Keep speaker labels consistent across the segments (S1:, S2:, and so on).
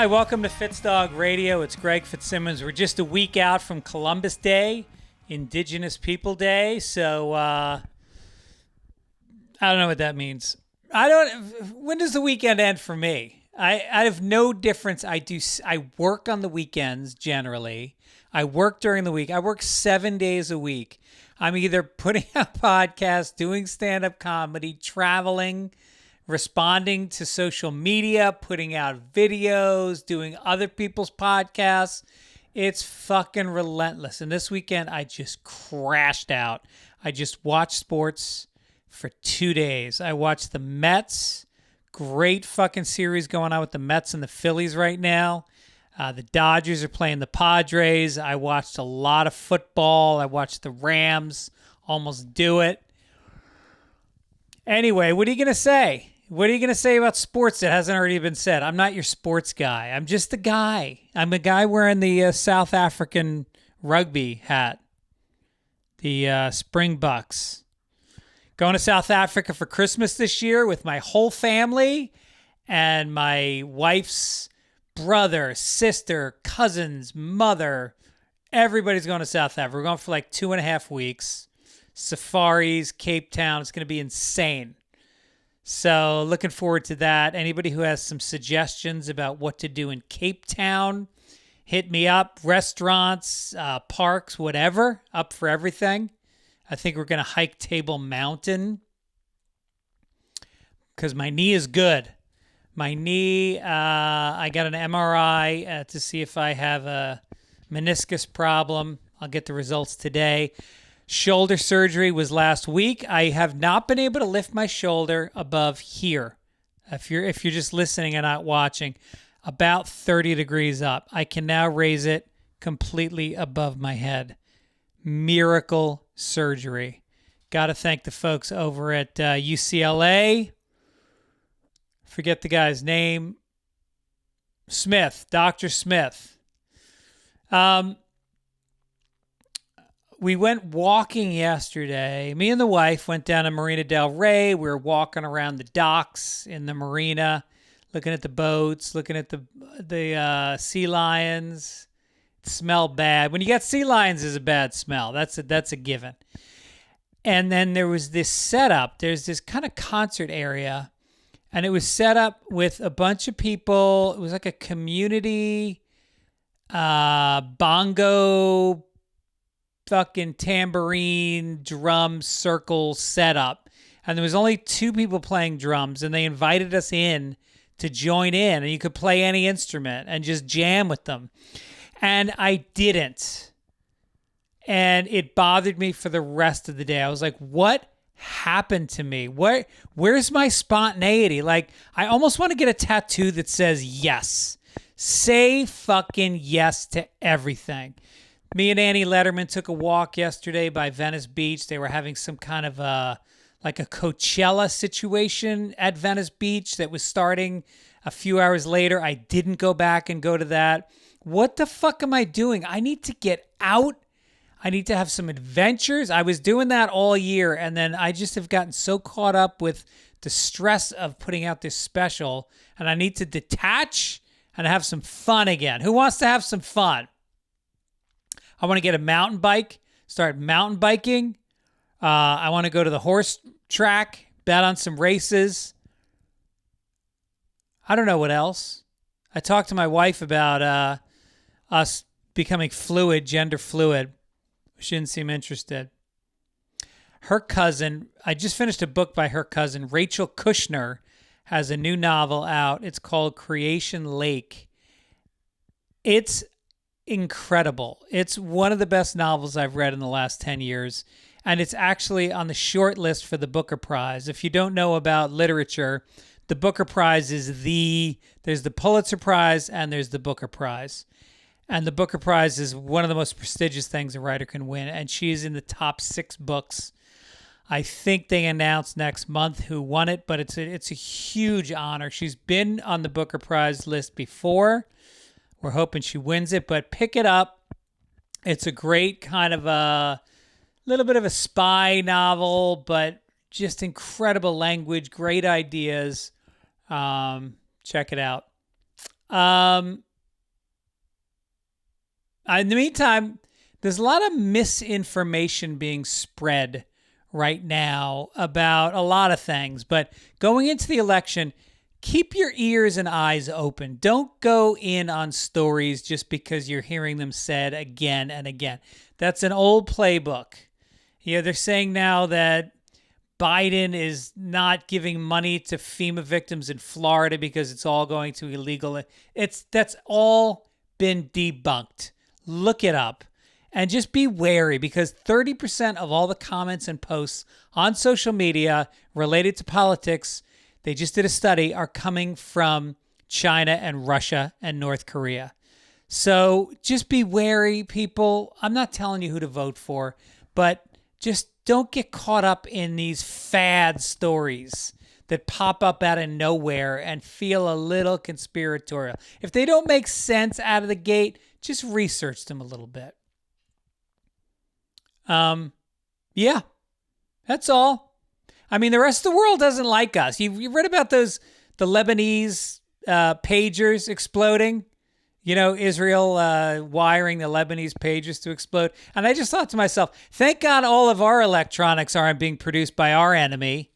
S1: Hi, welcome to Fitzdog Radio. It's Greg Fitzsimmons. We're just a week out from Columbus Day, Indigenous People Day. So I don't know what that means. When does the weekend end for me? I have no difference. I work on the weekends generally. I work during the week. I work 7 days a week. I'm either putting out podcasts, doing stand-up comedy, traveling, responding to social media, putting out videos, doing other people's podcasts. It's fucking relentless. And this weekend, I just crashed out. I just watched sports for 2 days. I watched the Mets. Great fucking series going on with the Mets and the Phillies right now. The Dodgers are playing the Padres. I watched a lot of football. I watched the Rams almost do it. Anyway, what are you going to say? What are you going to say about sports that hasn't already been said? I'm not your sports guy. I'm just a guy. I'm a guy wearing the South African rugby hat. The Springboks. Going to South Africa for Christmas this year with my whole family and my wife's brother, sister, cousins, mother. Everybody's going to South Africa. We're going for like 2.5 weeks. Safaris, Cape Town. It's going to be insane. So looking forward to that. Anybody who has some suggestions about what to do in Cape Town, hit me up. Restaurants, parks, whatever. Up for everything. I think we're going to hike Table Mountain because my knee is good. My knee, I got an MRI to see if I have a meniscus problem. I'll get the results today. Shoulder surgery was last week. I have not been able to lift my shoulder above here. If you're just listening and not watching, about 30 degrees up. I can now raise it completely above my head. Miracle surgery. Got to thank the folks over at UCLA. Forget the guy's name. Smith, Dr. Smith. We went walking yesterday. Me and the wife went down to Marina del Rey. We were walking around the docks in the marina, looking at the boats, looking at the sea lions. It smelled bad. When you got sea lions, is a bad smell. That's a given. And then there was this setup. There's this kind of concert area, and it was set up with a bunch of people. It was like a community bongo, fucking tambourine, drum circle setup. And there was only 2 people playing drums, and they invited us in to join in, and you could play any instrument and just jam with them. And I didn't. And it bothered me for the rest of the day. I was like, what happened to me? Where's my spontaneity? Like, I almost want to get a tattoo that says yes. Say fucking yes to everything. Me and Annie Letterman took a walk yesterday by Venice Beach. They were having some kind of like a Coachella situation at Venice Beach that was starting a few hours later. I didn't go back and go to that. What the fuck am I doing? I need to get out. I need to have some adventures. I was doing that all year, and then I just have gotten so caught up with the stress of putting out this special, and I need to detach and have some fun again. Who wants to have some fun? I want to get a mountain bike, start mountain biking. I want to go to the horse track, bet on some races. I don't know what else. I talked to my wife about us becoming fluid, gender fluid. She didn't seem interested. Her cousin, I just finished a book by her cousin, Rachel Kushner, has a new novel out. It's called Creation Lake. It's incredible. It's one of the best novels I've read in the last 10 years. And it's actually on the short list for the Booker Prize. If you don't know about literature, the Booker Prize is there's the Pulitzer Prize and there's the Booker Prize. And the Booker Prize is one of the most prestigious things a writer can win. And she's in the top 6 books. I think they announce next month who won it, but it's a huge honor. She's been on the Booker Prize list before. We're hoping she wins it, but pick it up. It's a great kind of a little bit of a spy novel, but just incredible language, great ideas. Check it out. In the meantime, there's a lot of misinformation being spread right now about a lot of things. But going into the election, keep your ears and eyes open. Don't go in on stories just because you're hearing them said again and again. That's an old playbook. They're saying now that Biden is not giving money to FEMA victims in Florida because it's all going to illegal. That's all been debunked. Look it up. And just be wary, because 30% of all the comments and posts on social media related to politics, they just did a study, are coming from China and Russia and North Korea. So just be wary, people. I'm not telling you who to vote for, but just don't get caught up in these fad stories that pop up out of nowhere and feel a little conspiratorial. If they don't make sense out of the gate, just research them a little bit. Yeah, that's all. I mean, the rest of the world doesn't like us. You read about the Lebanese pagers exploding? Israel wiring the Lebanese pagers to explode. And I just thought to myself, thank God all of our electronics aren't being produced by our enemy.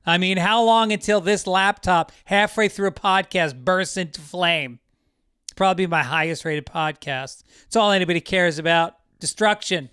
S1: I mean, how long until this laptop halfway through a podcast bursts into flame? It's probably my highest rated podcast. It's all anybody cares about. Destruction.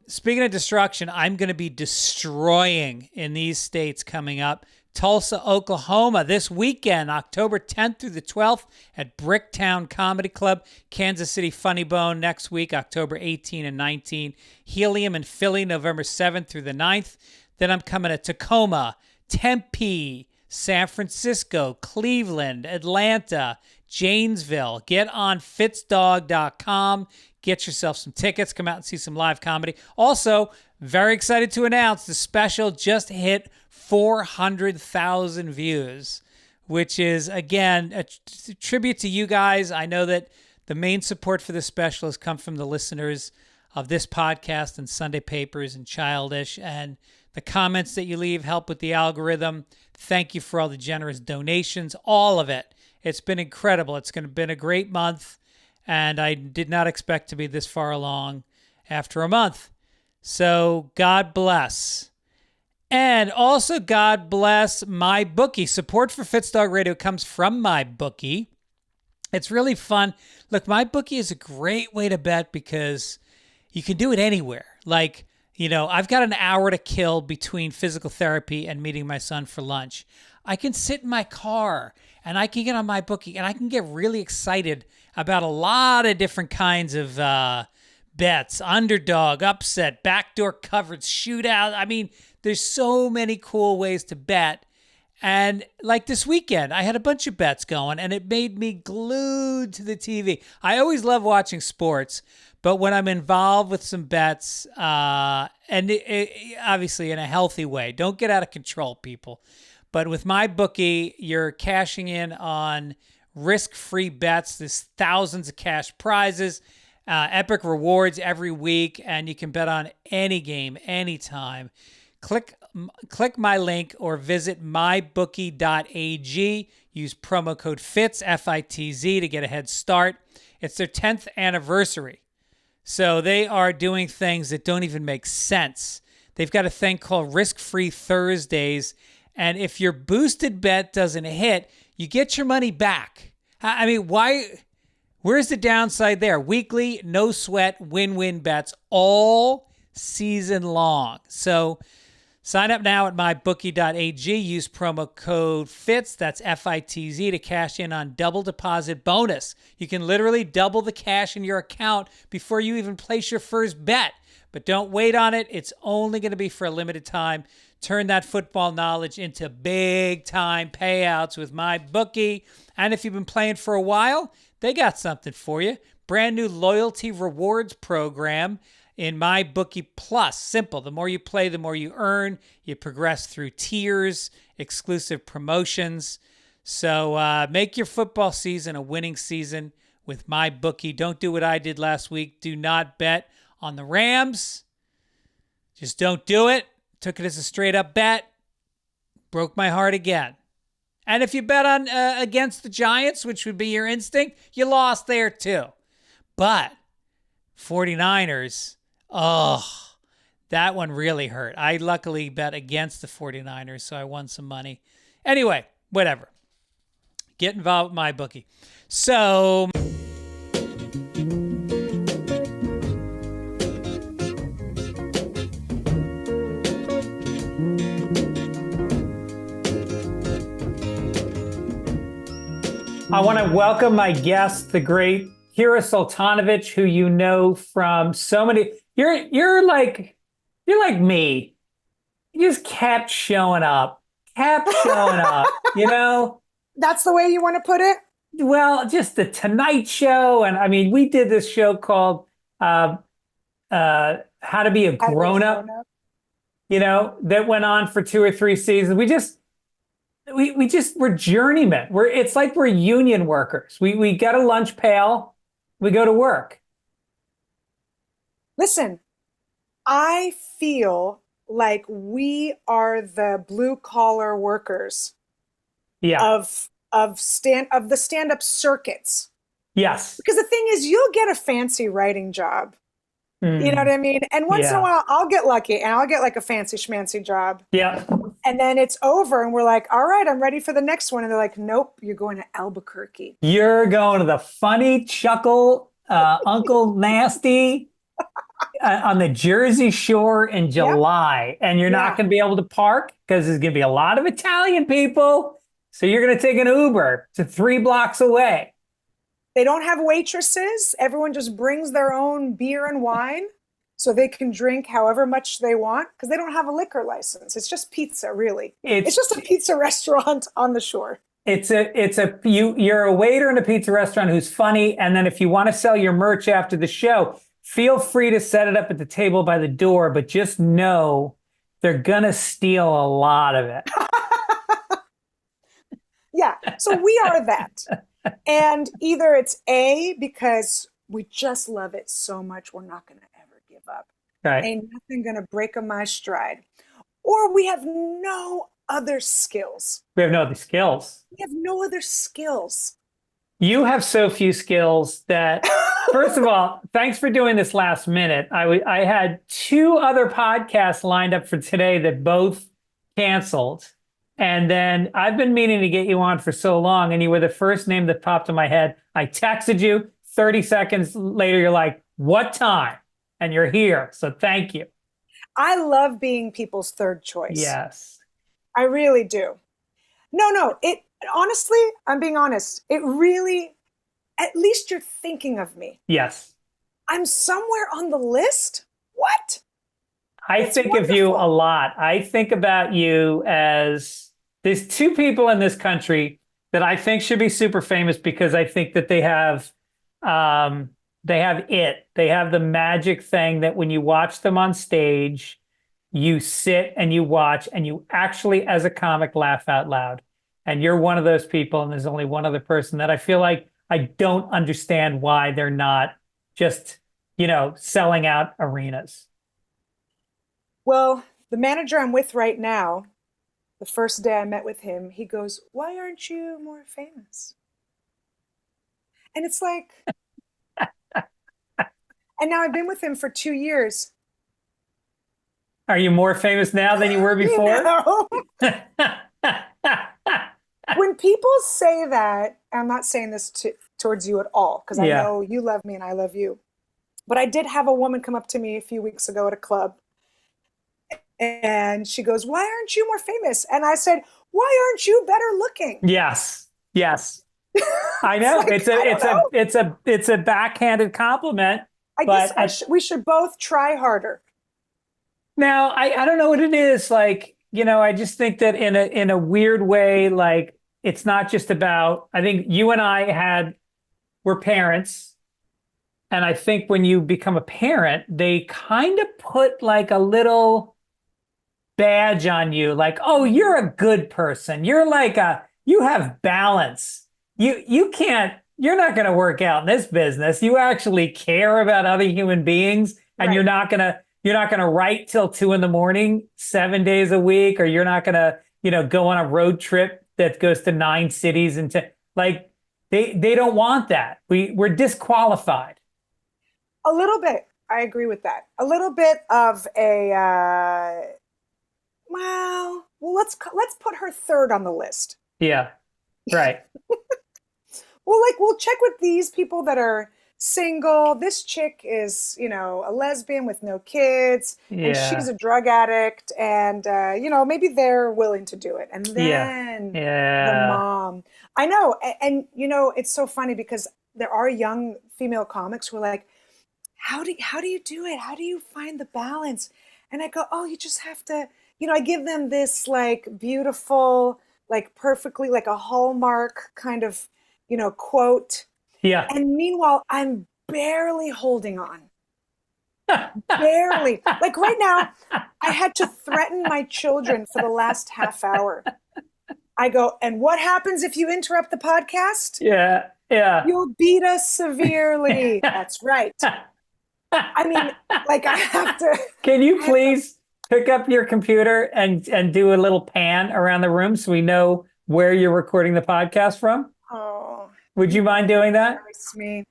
S1: Speaking of destruction, I'm going to be destroying in these states coming up. Tulsa, Oklahoma this weekend, October 10th through the 12th at Bricktown Comedy Club. Kansas City Funny Bone next week, October 18 and 19. Helium in Philly, November 7th through the 9th. Then I'm coming to Tacoma, Tempe, San Francisco, Cleveland, Atlanta, Janesville. Get on Fitzdog.com. Get yourself some tickets. Come out and see some live comedy. Also, very excited to announce the special just hit 400,000 views, which is, again, a tribute to you guys. I know that the main support for this special has come from the listeners of this podcast and Sunday Papers and Childish, and the comments that you leave help with the algorithm. Thank you for all the generous donations, all of it. It's been incredible. It's been a great month, and I did not expect to be this far along after a month. So God bless. And also God bless MyBookie. Support for Fitzdog Radio comes from MyBookie. It's really fun. Look, MyBookie is a great way to bet because you can do it anywhere. Like, I've got an hour to kill between physical therapy and meeting my son for lunch. I can sit in my car and I can get on MyBookie and I can get really excited about a lot of different kinds of bets, underdog, upset, backdoor coverage, shootout. I mean, there's so many cool ways to bet. And like this weekend, I had a bunch of bets going and it made me glued to the TV. I always love watching sports, but when I'm involved with some bets, and obviously in a healthy way, don't get out of control, people. But with MyBookie, you're cashing in on risk-free bets. There's thousands of cash prizes, epic rewards every week, and you can bet on any game, anytime. Click my link or visit mybookie.ag. Use promo code FITZ, F-I-T-Z, to get a head start. It's their 10th anniversary. So they are doing things that don't even make sense. They've got a thing called Risk-Free Thursdays. And if your boosted bet doesn't hit, you get your money back. I mean, why? Where's the downside there? Weekly, no sweat, win-win bets all season long. So sign up now at mybookie.ag. Use promo code FITZ, that's F-I-T-Z, to cash in on double deposit bonus. You can literally double the cash in your account before you even place your first bet. But don't wait on it. It's only going to be for a limited time. Turn that football knowledge into big-time payouts with MyBookie. And if you've been playing for a while, they got something for you. Brand new loyalty rewards program in MyBookie Plus. Simple. The more you play, the more you earn. You progress through tiers, exclusive promotions. So make your football season a winning season with MyBookie. Don't do what I did last week. Do not bet on the Rams. Just don't do it. Took it as a straight up bet. Broke my heart again. And if you bet on against the Giants, which would be your instinct, you lost there too. But 49ers, that one really hurt. I luckily bet against the 49ers, so I won some money. Anyway, whatever. Get involved with my bookie. So I want to welcome my guest, the great Kira Soltanovich, who you know from so many. You're like me. You just kept showing up, you know?
S2: That's the way you want to put it?
S1: Well, just the Tonight Show. And I mean, we did this show called How to Be a Grown-Up, you know, that went on for 2 or 3 seasons. We're journeymen. It's like we're union workers. We get a lunch pail, we go to work.
S2: Listen, I feel like we are the blue collar workers of the stand-up circuits.
S1: Yes.
S2: Because the thing is, you'll get a fancy writing job. You know what I mean? And once in a while, I'll get lucky and I'll get like a fancy schmancy job.
S1: Yeah.
S2: And then it's over and we're like, all right, I'm ready for the next one. And they're like, nope, you're going to Albuquerque.
S1: You're going to the funny chuckle, Uncle Nasty on the Jersey Shore in July. And you're not going to be able to park because there's going to be a lot of Italian people. So you're going to take an Uber to 3 blocks away.
S2: They don't have waitresses. Everyone just brings their own beer and wine so they can drink however much they want because they don't have a liquor license. It's just pizza, really. It's just a pizza restaurant on the shore.
S1: You're a waiter in a pizza restaurant who's funny. And then if you want to sell your merch after the show, feel free to set it up at the table by the door, but just know they're going to steal a lot of it.
S2: Yeah. So we are that. And either it's A, because we just love it so much, we're not going to ever give up.
S1: Right.
S2: Ain't nothing going to break my stride. Or we have no other skills.
S1: We have no other skills.
S2: We have no other skills.
S1: You have so few skills that, first of all, thanks for doing this last minute. I had 2 other podcasts lined up for today that both canceled. And then I've been meaning to get you on for so long, and you were the first name that popped in my head. I texted you. 30 seconds later, you're like, what time? And you're here. So thank you.
S2: I love being people's third choice.
S1: Yes.
S2: I really do. No. Honestly, I'm being honest. It really, at least you're thinking of me.
S1: Yes.
S2: I'm somewhere on the list? What?
S1: I think of you a lot. I think about you as there's 2 people in this country that I think should be super famous because I think that they have it. They have the magic thing that when you watch them on stage, you sit and you watch and you actually, as a comic, laugh out loud. And you're one of those people. And there's only one other person that I feel like I don't understand why they're not just, selling out arenas.
S2: Well, the manager I'm with right now, the first day I met with him, he goes, why aren't you more famous? And it's like, and now I've been with him for 2 years.
S1: Are you more famous now than you were before?
S2: When people say that, I'm not saying this towards you at all, because I know you love me and I love you. But I did have a woman come up to me a few weeks ago at a club. And she goes, why aren't you more famous? And I said, why aren't you better looking?
S1: Yes. I know. It's a backhanded compliment.
S2: I guess we should both try harder.
S1: Now, I don't know what it is. Like, I just think that in a weird way, like, it's not just about, I think you and I were parents. And I think when you become a parent, they kind of put like a little badge on you, like, oh, you're a good person. You're like you have balance. You're not going to work out in this business. You actually care about other human beings, and
S2: right.
S1: you're not going to write till 2 a.m, 7 days a week, or you're not going to, go on a road trip that goes to 9 cities and like they don't want that. We're disqualified.
S2: A little bit. I agree with that. A little bit of a well, let's put her third on the list.
S1: Yeah. Right.
S2: We'll check with these people that are single. This chick is, a lesbian with no kids, and she's a drug addict, and maybe they're willing to do it. And then the mom. I know, and it's so funny because there are young female comics who are like, how do you do it? How do you find the balance? And I go, oh, you just have to, I give them this like beautiful, like perfectly like a Hallmark kind of, quote.
S1: Yeah.
S2: And meanwhile, I'm barely holding on. Barely. Like right now, I had to threaten my children for the last half hour. I go, and what happens if you interrupt the podcast?
S1: Yeah. Yeah.
S2: You'll beat us severely. That's right. I mean, like I have to.
S1: Can you please pick up your computer and do a little pan around the room so we know where you're recording the podcast from?
S2: Oh.
S1: Would you mind doing that?
S2: Me.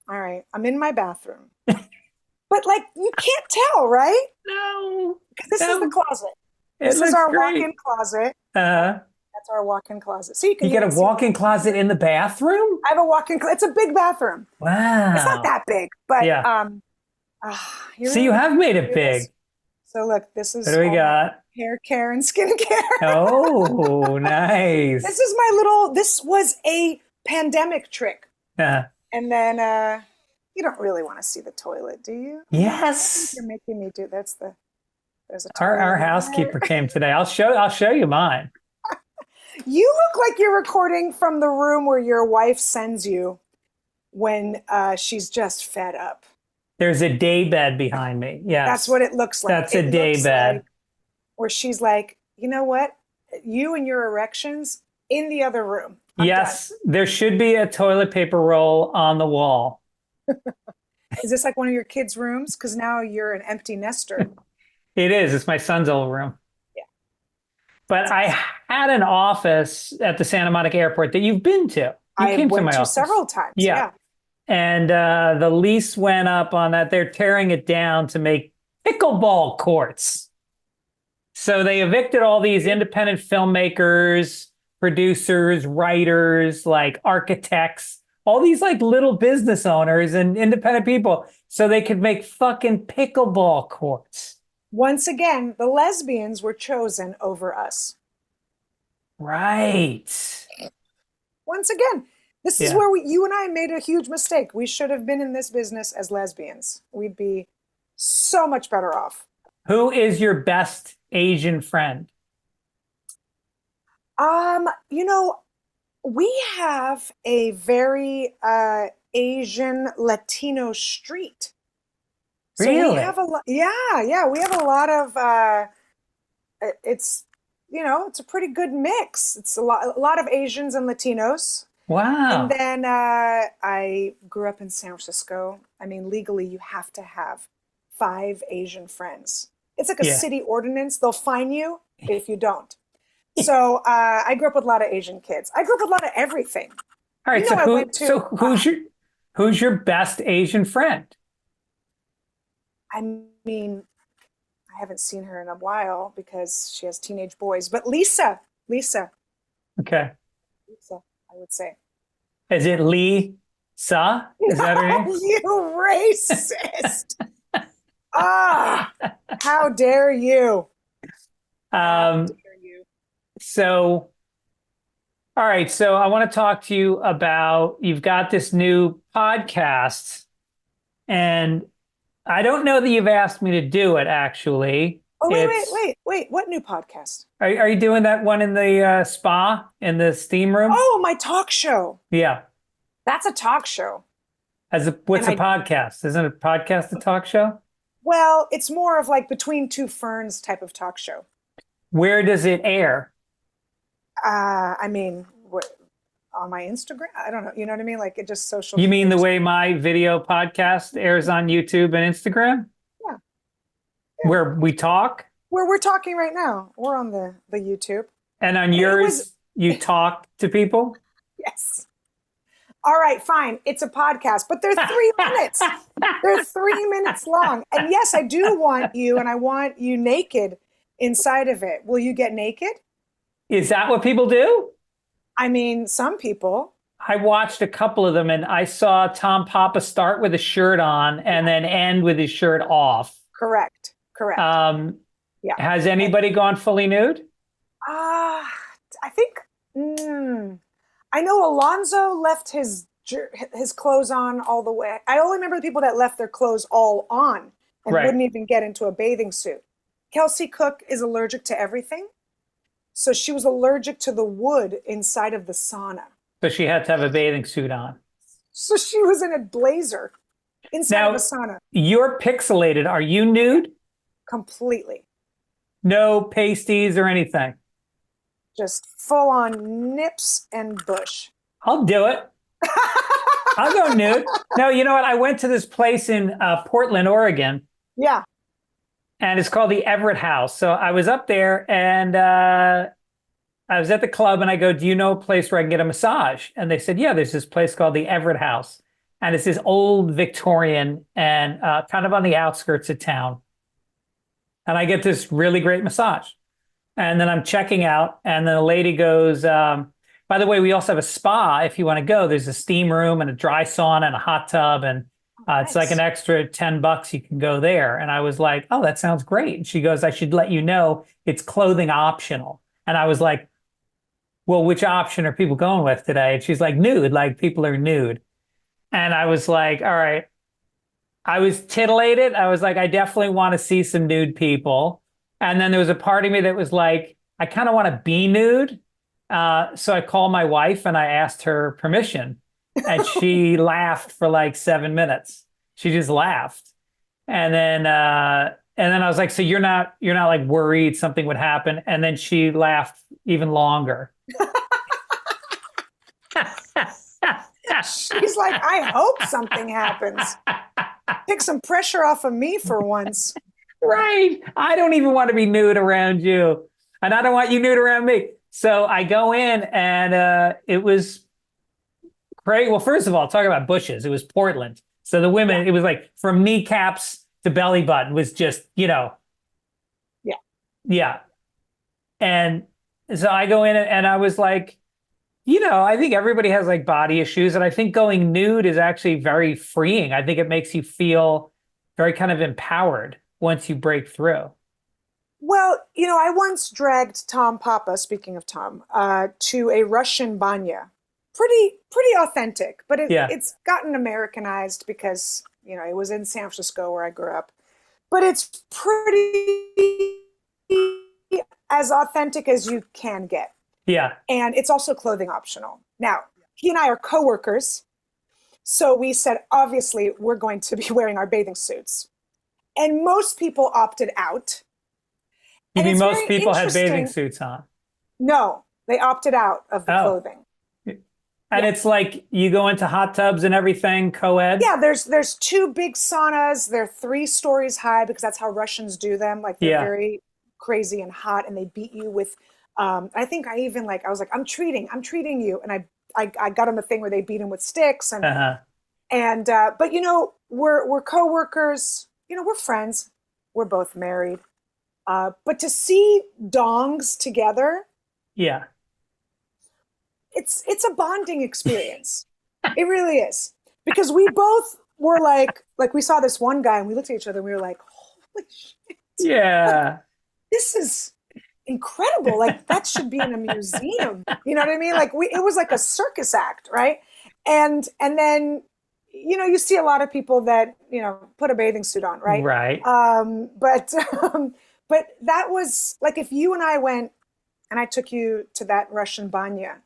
S2: All right. I'm in my bathroom. But like, you can't tell, right?
S1: No.
S2: Because this is the closet. This is our walk-in closet.
S1: Uh-huh.
S2: That's our walk-in closet. So you
S1: get a walk-in closet in the bathroom?
S2: I have a walk-in closet. It's a big bathroom.
S1: Wow.
S2: It's not that big, but
S1: so you have made it big.
S2: So look, this is
S1: what do we got?
S2: Hair care and skincare.
S1: Oh, nice.
S2: This was a pandemic trick.
S1: Uh-huh.
S2: And then you don't really want to see the toilet, do you?
S1: Yes.
S2: You're making me do there's a toilet.
S1: Our housekeeper came today. I'll show you mine.
S2: You look like you're recording from the room where your wife sends you when she's just fed up.
S1: There's a day bed behind me. Yeah.
S2: That's what it looks like.
S1: That's a day bed.
S2: Like, where she's like, you know what? You and your erections in the other room. I'm done.
S1: There should be a toilet paper roll on the wall.
S2: Is this like one of your kids' rooms? Because now you're an empty nester.
S1: It is. It's my son's old room.
S2: Yeah.
S1: But I had an office at the Santa Monica airport that you've been to.
S2: I went to several times. Yeah.
S1: And the lease went up on that. They're tearing it down to make pickleball courts. So they evicted all these independent filmmakers, producers, writers, like architects, all these like little business owners and independent people so they could make fucking pickleball courts.
S2: Once again, the lesbians were chosen over us.
S1: Right.
S2: Once again, this is where you and I made a huge mistake. We should have been in this business as lesbians. We'd be so much better off.
S1: Who is your best Asian friend?
S2: We have a very Asian Latino street. So
S1: really?
S2: We have we have a lot of it's a pretty good mix. It's a lot of Asians and Latinos.
S1: Wow.
S2: And then I grew up in San Francisco. I mean, legally you have to have 5 Asian friends. It's like a city ordinance. They'll fine you if you don't. So I grew up with a lot of Asian kids. I grew up with a lot of everything.
S1: All right. Who's your best Asian friend?
S2: I mean, I haven't seen her in a while because she has teenage boys. But Lisa.
S1: Okay.
S2: Lisa, I would say.
S1: Is it Lee Sa? Is that her name?
S2: You racist. How dare you?
S1: So, all right. So I want to talk to you about, you've got this new podcast, and I don't know that you've asked me to do it, actually.
S2: Oh, wait. What new podcast?
S1: Are you doing that one in the spa, in the steam room?
S2: Oh, my talk show.
S1: Yeah.
S2: That's a talk show.
S1: What's a podcast? Isn't a podcast a talk show?
S2: Well, it's more of like Between Two Ferns type of talk show.
S1: Where does it air?
S2: I mean, on my Instagram? I don't know. You know what I mean? Like it just social.
S1: You mean the way my video podcast airs on YouTube and Instagram?
S2: Yeah.
S1: Where we talk?
S2: Where we're talking right now. We're on the YouTube.
S1: And on yours,
S3: You talk to people?
S2: Yes. All right, fine. It's a podcast, but they're 3 minutes. They're 3 minutes long. And yes, I do want you, and I want you naked inside of it. Will you get naked?
S3: Is that what people do?
S2: I mean, some people.
S3: I watched a couple of them, and I saw Tom Papa start with a shirt on and then end with his shirt off.
S2: Correct. Yeah.
S3: Has anybody gone fully nude?
S2: I think I know Alonzo left his clothes on all the way. I only remember the people that left their clothes all on and wouldn't even get into a bathing suit. Kelsey Cook is allergic to everything. So she was allergic to the wood inside of the sauna.
S3: So she had to have a bathing suit on.
S2: So she was in a blazer inside of a sauna.
S3: You're pixelated. Are you nude?
S2: Completely.
S3: No pasties or anything?
S2: Just full on nips and bush.
S3: I'll do it. I'll go nude. No, you know what? I went to this place in Portland, Oregon.
S2: Yeah.
S3: And it's called the Everett House. So I was up there and I was at the club and I go, do you know a place where I can get a massage? And they said, yeah, there's this place called the Everett House. And it's this old Victorian and kind of on the outskirts of town. And I get this really great massage. And then I'm checking out. And then a lady goes, by the way, we also have a spa if you want to go. There's a steam room and a dry sauna and a hot tub. And it's like an extra $10 you can go there. And I was like, oh, that sounds great. And she goes, I should let you know it's clothing optional. And I was like, well, which option are people going with today? And she's like, nude, like people are nude. And I was like, all right. I was titillated. I was like, I definitely want to see some nude people. And then there was a part of me that was like, I kind of want to be nude. So I called my wife and I asked her permission. And she laughed for like 7 minutes. She just laughed. And then I was like, so you're not like worried something would happen? And then she laughed even longer.
S2: She's like, I hope something happens. Take some pressure off of me for once.
S3: Right. I don't even want to be nude around you. And I don't want you nude around me. So I go in and it was great. Well, first of all, talk about bushes. It was Portland. So the women, it was like from kneecaps to belly button was just, Yeah. Yeah. And so I go in and I was like, I think everybody has like body issues. And I think going nude is actually very freeing. I think it makes you feel very kind of empowered once you break through.
S2: Well, I once dragged Tom Papa, speaking of Tom, to a Russian banya. Pretty authentic, but it's gotten Americanized because, it was in San Francisco where I grew up. But it's pretty as authentic as you can get.
S3: Yeah.
S2: And it's also clothing optional. Now, he and I are coworkers. So we said, obviously, we're going to be wearing our bathing suits. And most people opted out.
S3: You mean most people had bathing suits on?
S2: No, they opted out of the clothing.
S3: And it's like you go into hot tubs and everything, co-ed?
S2: Yeah, there's 2 big saunas. They're 3 stories high because that's how Russians do them. Like they're very crazy and hot, and they beat you with I think I even I was like, I'm treating you. And I got him a thing where they beat him with sticks and but we're coworkers, we're friends. We're both married. But to see dongs together, it's a bonding experience. It really is. Because we both were like we saw this one guy and we looked at each other and we were like, holy shit.
S3: Yeah.
S2: This is incredible. Like that should be in a museum. You know what I mean? Like it was like a circus act, right? And then you see a lot of people that put a bathing suit on, right?
S3: Right.
S2: But that was like if you and I went and I took you to that Russian banya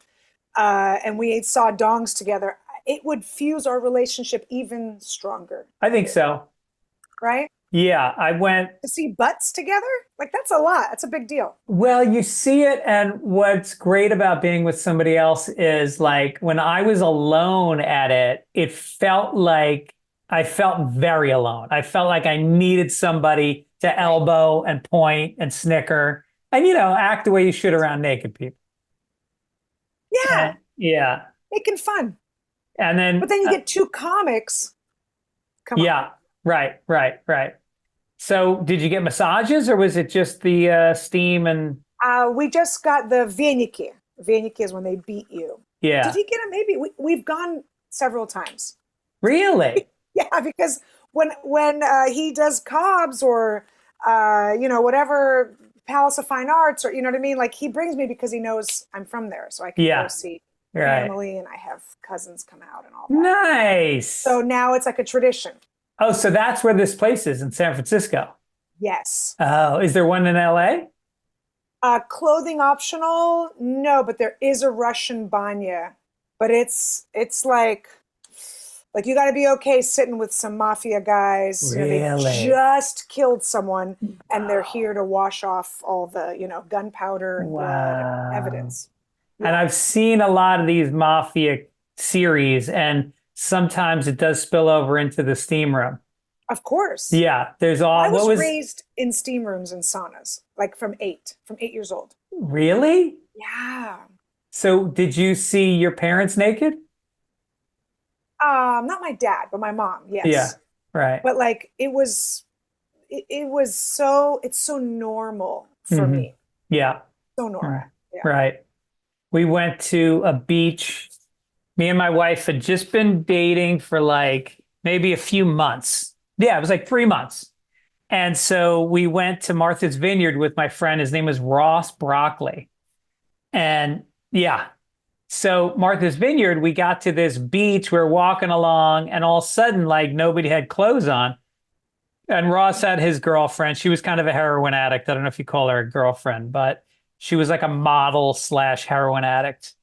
S2: and we saw dongs together, it would fuse our relationship even stronger.
S3: I think so.
S2: Right?
S3: Yeah, I went
S2: to see butts together. Like that's a lot. That's a big deal.
S3: Well, you see it. And what's great about being with somebody else is like when I was alone at it, it felt like I felt very alone. I felt like I needed somebody to elbow and point and snicker and, act the way you should around naked people.
S2: Yeah,
S3: Yeah.
S2: making fun.
S3: And then,
S2: But then you get two comics. Come on.
S3: yeah, right. So did you get massages or was it just the steam and
S2: We just got the vieniki. Vieniki is when they beat you. Did
S3: yeah.
S2: he get it? Maybe we've gone several times.
S3: Really?
S2: Yeah, because when he does Cobb's or whatever Palace of Fine Arts, or you know what I mean, like he brings me because he knows I'm from there, so I can go see
S3: Right.
S2: family, and I have cousins come out and all that.
S3: Nice.
S2: So now it's like a tradition.
S3: Oh, so that's where this place is in San Francisco.
S2: Yes.
S3: Oh, is there one in LA?
S2: Clothing optional? No, but there is a Russian banya, but it's like you got to be okay sitting with some mafia guys.
S3: Really?
S2: You know, they just killed someone, and they're here to wash off all the gunpowder and blood and evidence.
S3: And I've seen a lot of these mafia series, and sometimes it does spill over into the steam room.
S2: Of course.
S3: Yeah, there's all.
S2: I was raised in steam rooms and saunas, like from 8 years old.
S3: Really?
S2: Yeah.
S3: So did you see your parents naked?
S2: Not my dad, but my mom. Yes.
S3: Yeah. Right.
S2: But like it's so normal for me.
S3: Yeah.
S2: So normal.
S3: Right.
S2: Yeah.
S3: Right. We went to a beach. Me and my wife had just been dating for like maybe a few months. Yeah, it was like 3 months. And so we went to Martha's Vineyard with my friend. His name was Ross Broccoli. And yeah, so Martha's Vineyard, we got to this beach, we were walking along, and all of a sudden, like nobody had clothes on. And Ross had his girlfriend. She was kind of a heroin addict. I don't know if you call her a girlfriend, but she was like a model / heroin addict.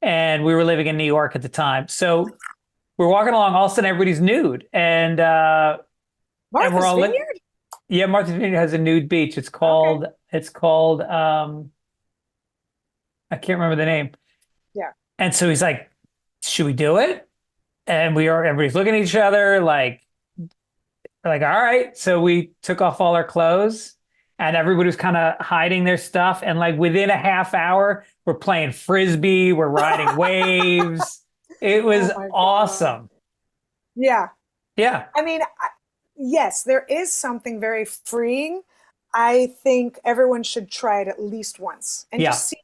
S3: And we were living in New York at the time. So we're walking along, all of a sudden everybody's nude. And
S2: Martha's
S3: we're all
S2: Vineyard?
S3: yeah, Martha's Vineyard has a nude beach. It's called I can't remember the name.
S2: Yeah.
S3: And so he's like, should we do it? And everybody's looking at each other like, all right. So we took off all our clothes and everybody was kind of hiding their stuff. And like within a half hour, we're playing Frisbee, we're riding waves. It was awesome.
S2: Yeah.
S3: Yeah.
S2: I mean, yes, there is something very freeing. I think everyone should try it at least once and just see.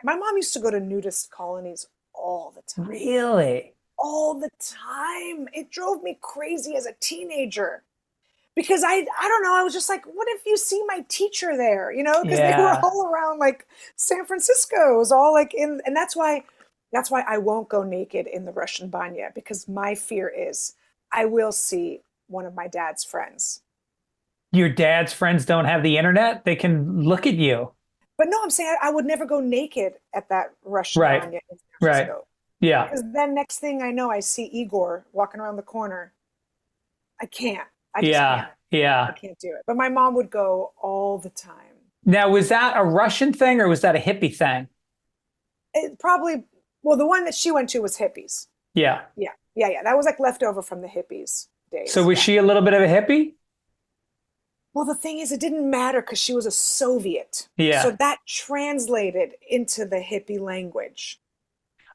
S2: My mom used to go to nudist colonies all the time.
S3: Really?
S2: All the time. It drove me crazy as a teenager because I don't know. I was just like, what if you see my teacher there? Because they were all around like San Francisco. It was all like and that's why I won't go naked in the Russian banya, because my fear is I will see one of my dad's friends.
S3: Your dad's friends don't have the internet? They can look at you.
S2: But no, I'm saying I would never go naked at that Russian banya in San Francisco.
S3: Right. Yeah.
S2: Because then next thing I know, I see Igor walking around the corner. I can't. I just can't.
S3: Yeah.
S2: I can't do it. But my mom would go all the time.
S3: Now, was that a Russian thing or was that a hippie thing?
S2: It probably, well, the one that she went to was hippies.
S3: Yeah.
S2: Yeah. That was like leftover from the hippies days.
S3: So was she a little bit of a hippie?
S2: Well, the thing is, it didn't matter because she was a Soviet.
S3: Yeah.
S2: So that translated into the hippie language.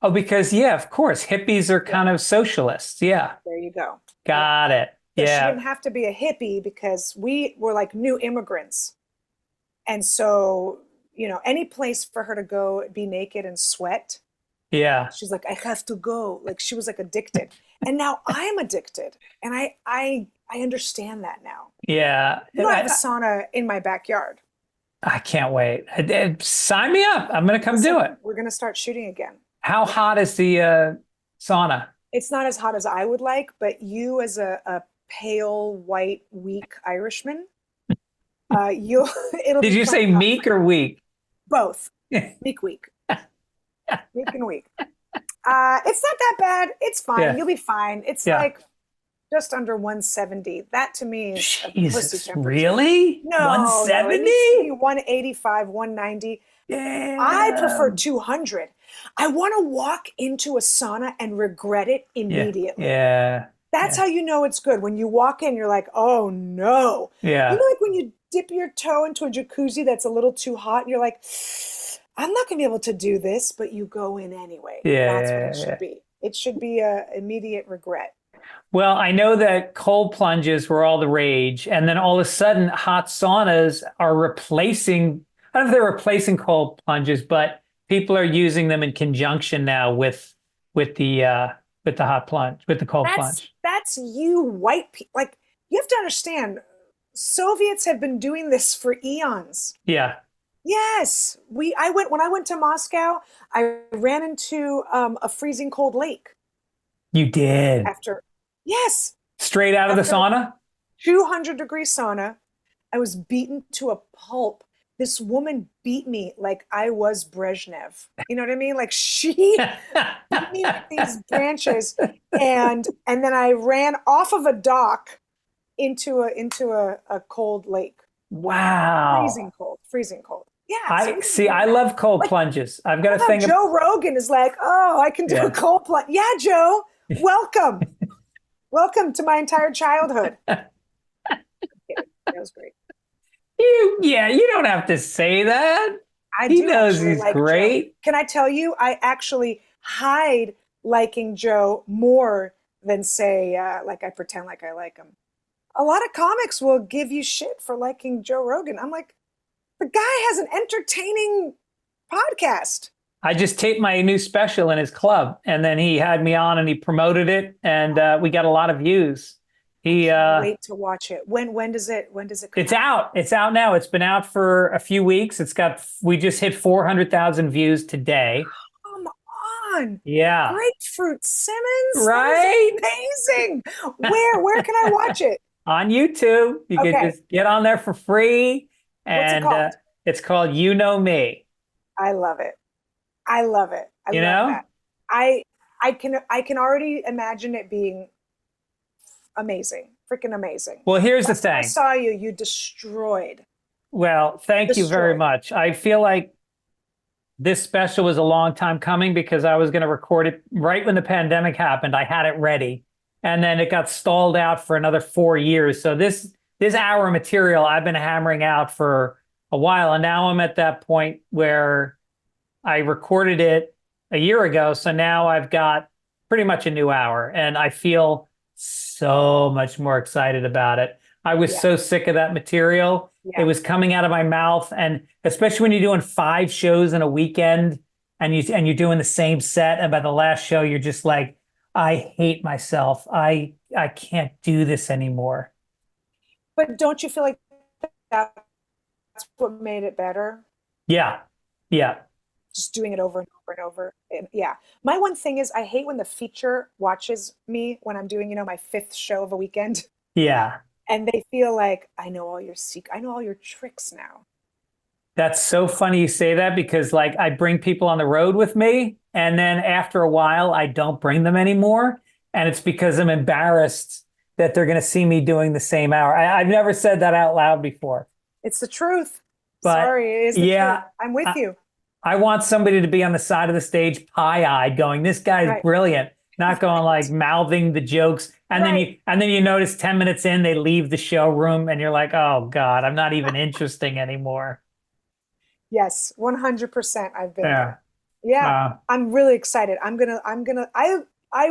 S3: Oh, because, yeah, of course. Hippies are kind of socialists. Yeah.
S2: There you go.
S3: Got it.
S2: So
S3: yeah.
S2: She didn't have to be a hippie because we were like new immigrants. And so, any place for her to go be naked and sweat.
S3: Yeah.
S2: She's like, I have to go. Like she was like addicted. And now I'm addicted. And I understand that now.
S3: Yeah.
S2: I have a sauna in my backyard.
S3: I can't wait. Sign me up. I'm going to come do it.
S2: We're going to start shooting again.
S3: How hot is the sauna?
S2: It's not as hot as I would like, but you as a pale, white, weak Irishman, it'll
S3: Did you say meek or weak?
S2: Both. Meek weak. Meek and weak. It's not that bad. It's fine.
S3: Yeah.
S2: You'll be fine. It's like just under 170. That to me is
S3: Jesus,
S2: pussy temperature.
S3: Really?
S2: No,
S3: 170?
S2: No, 185, 190.
S3: Damn.
S2: I prefer 200. I want to walk into a sauna and regret it immediately.
S3: Yeah.
S2: That's how you know it's good. When you walk in, you're like, oh no.
S3: Yeah.
S2: Like when you dip your toe into a jacuzzi that's a little too hot and you're like, I'm not going to be able to do this, but you go in anyway.
S3: Yeah,
S2: That's what
S3: yeah,
S2: it should
S3: yeah.
S2: be. It should be a immediate regret.
S3: Well, I know that cold plunges were all the rage, and then all of a sudden, hot saunas are replacing. I don't know if they're replacing cold plunges, but people are using them in conjunction now with the hot plunge, with the cold plunge.
S2: That's you white people. Like, you have to understand, Soviets have been doing this for eons.
S3: Yeah,
S2: Yes, when I went to Moscow, I ran into a freezing cold lake
S3: you did.
S2: after. Yes,
S3: Straight out of the
S2: after
S3: sauna?
S2: 200-degree sauna. I was beaten to a pulp. This woman beat me like I was Brezhnev. You know what I mean? Like, she beat me with these branches, and then I ran off of a dock into a cold lake.
S3: Wow.
S2: Freezing cold. Yeah.
S3: I love cold plunges. I've got a thing.
S2: Joe Rogan is like, oh, I can do a cold plunge. Yeah, Joe, welcome. Welcome to my entire childhood. That was great.
S3: You don't have to say that. He knows he's great.
S2: Joe. Can I tell you, I actually hide liking Joe more than say, like, I pretend like I like him. A lot of comics will give you shit for liking Joe Rogan. I'm like, the guy has an entertaining podcast.
S3: I just taped my new special in his club, and then he had me on and he promoted it, and we got a lot of views.
S2: Wait to watch it. When does it come
S3: It's out. It's out now. It's been out for a few weeks. We just hit 400,000 views today.
S2: Come on.
S3: Yeah.
S2: Grapefruit Simmons.
S3: Right?
S2: Amazing. Where can I watch it?
S3: On YouTube. You can just get on there for free. And
S2: what's it called?
S3: It's called You Know Me.
S2: I love it. I love that. I can already imagine it being amazing. Freaking amazing.
S3: Well, here's the thing.
S2: I saw you destroyed.
S3: Well, thank you very much. I feel like this special was a long time coming because I was going to record it right when the pandemic happened. I had it ready, and then it got stalled out for another 4 years. So this hour of material I've been hammering out for a while, and now I'm at that point where I recorded it a year ago. So now I've got pretty much a new hour, and I feel so much more excited about it. I was so sick of that material. Yeah. It was coming out of my mouth, and especially when you're doing 5 shows in a weekend and you're doing the same set, and by the last show you're just like, I hate myself. I can't do this anymore.
S2: But don't you feel like that's what made it better?
S3: Yeah. Yeah.
S2: Just doing it over and over and over. And yeah. My one thing is I hate when the feature watches me when I'm doing, my 5th show of a weekend.
S3: Yeah.
S2: And they feel like, I know all your tricks now.
S3: That's so funny you say that, because like I bring people on the road with me, and then after a while I don't bring them anymore. And it's because I'm embarrassed that they're going to see me doing the same hour. I've never said that out loud before.
S2: It's the truth.
S3: But
S2: sorry, it is the truth. I'm with you.
S3: I want somebody to be on the side of the stage, pie-eyed, going, "This guy's brilliant," not going like mouthing the jokes. And then you notice 10 minutes in, they leave the showroom, and you're like, "Oh God, I'm not even interesting anymore."
S2: Yes, 100%. I've been there.
S3: Yeah.
S2: Yeah, I'm really excited. I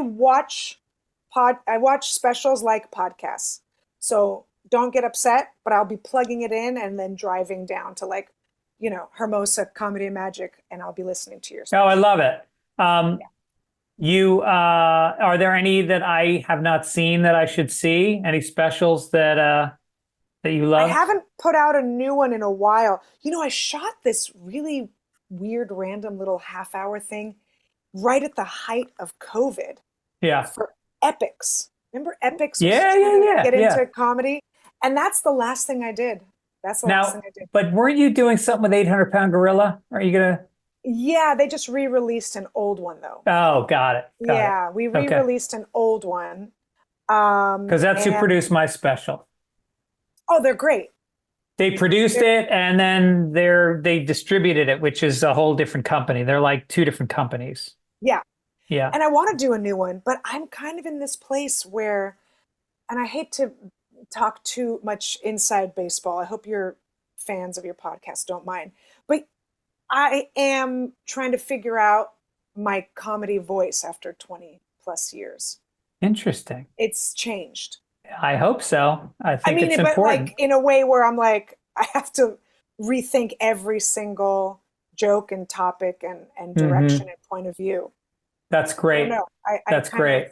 S2: watch specials like podcasts. So don't get upset, but I'll be plugging it in and then driving down to Hermosa Comedy and Magic, and I'll be listening to your special.
S3: Oh, I love it. Are there any that I have not seen that I should see? Any specials that you love?
S2: I haven't put out a new one in a while. I shot this really weird, random little half-hour thing right at the height of COVID.
S3: Yeah.
S2: For Epics. Remember Epics?
S3: Yeah.
S2: Get into comedy. And that's the last thing I did. That's the last thing I did.
S3: But weren't you doing something with 800 Pound Gorilla? Are you going to?
S2: Yeah, they just re-released an old one though.
S3: Oh, got it.
S2: We re-released an old one.
S3: Because that's who produced my special.
S2: Oh, they're great.
S3: They produced it, and then they distributed it, which is a whole different company. They're like 2 different companies.
S2: Yeah.
S3: Yeah.
S2: And I want to do a new one, but I'm kind of in this place where, and I hate to talk too much inside baseball. I hope your fans of your podcast don't mind. But I am trying to figure out my comedy voice after 20 plus years.
S3: Interesting.
S2: It's changed.
S3: I hope so. I think it's
S2: but
S3: important.
S2: like in a way where I'm like, I have to rethink every single joke and topic and direction and point of view.
S3: That's great. That's great.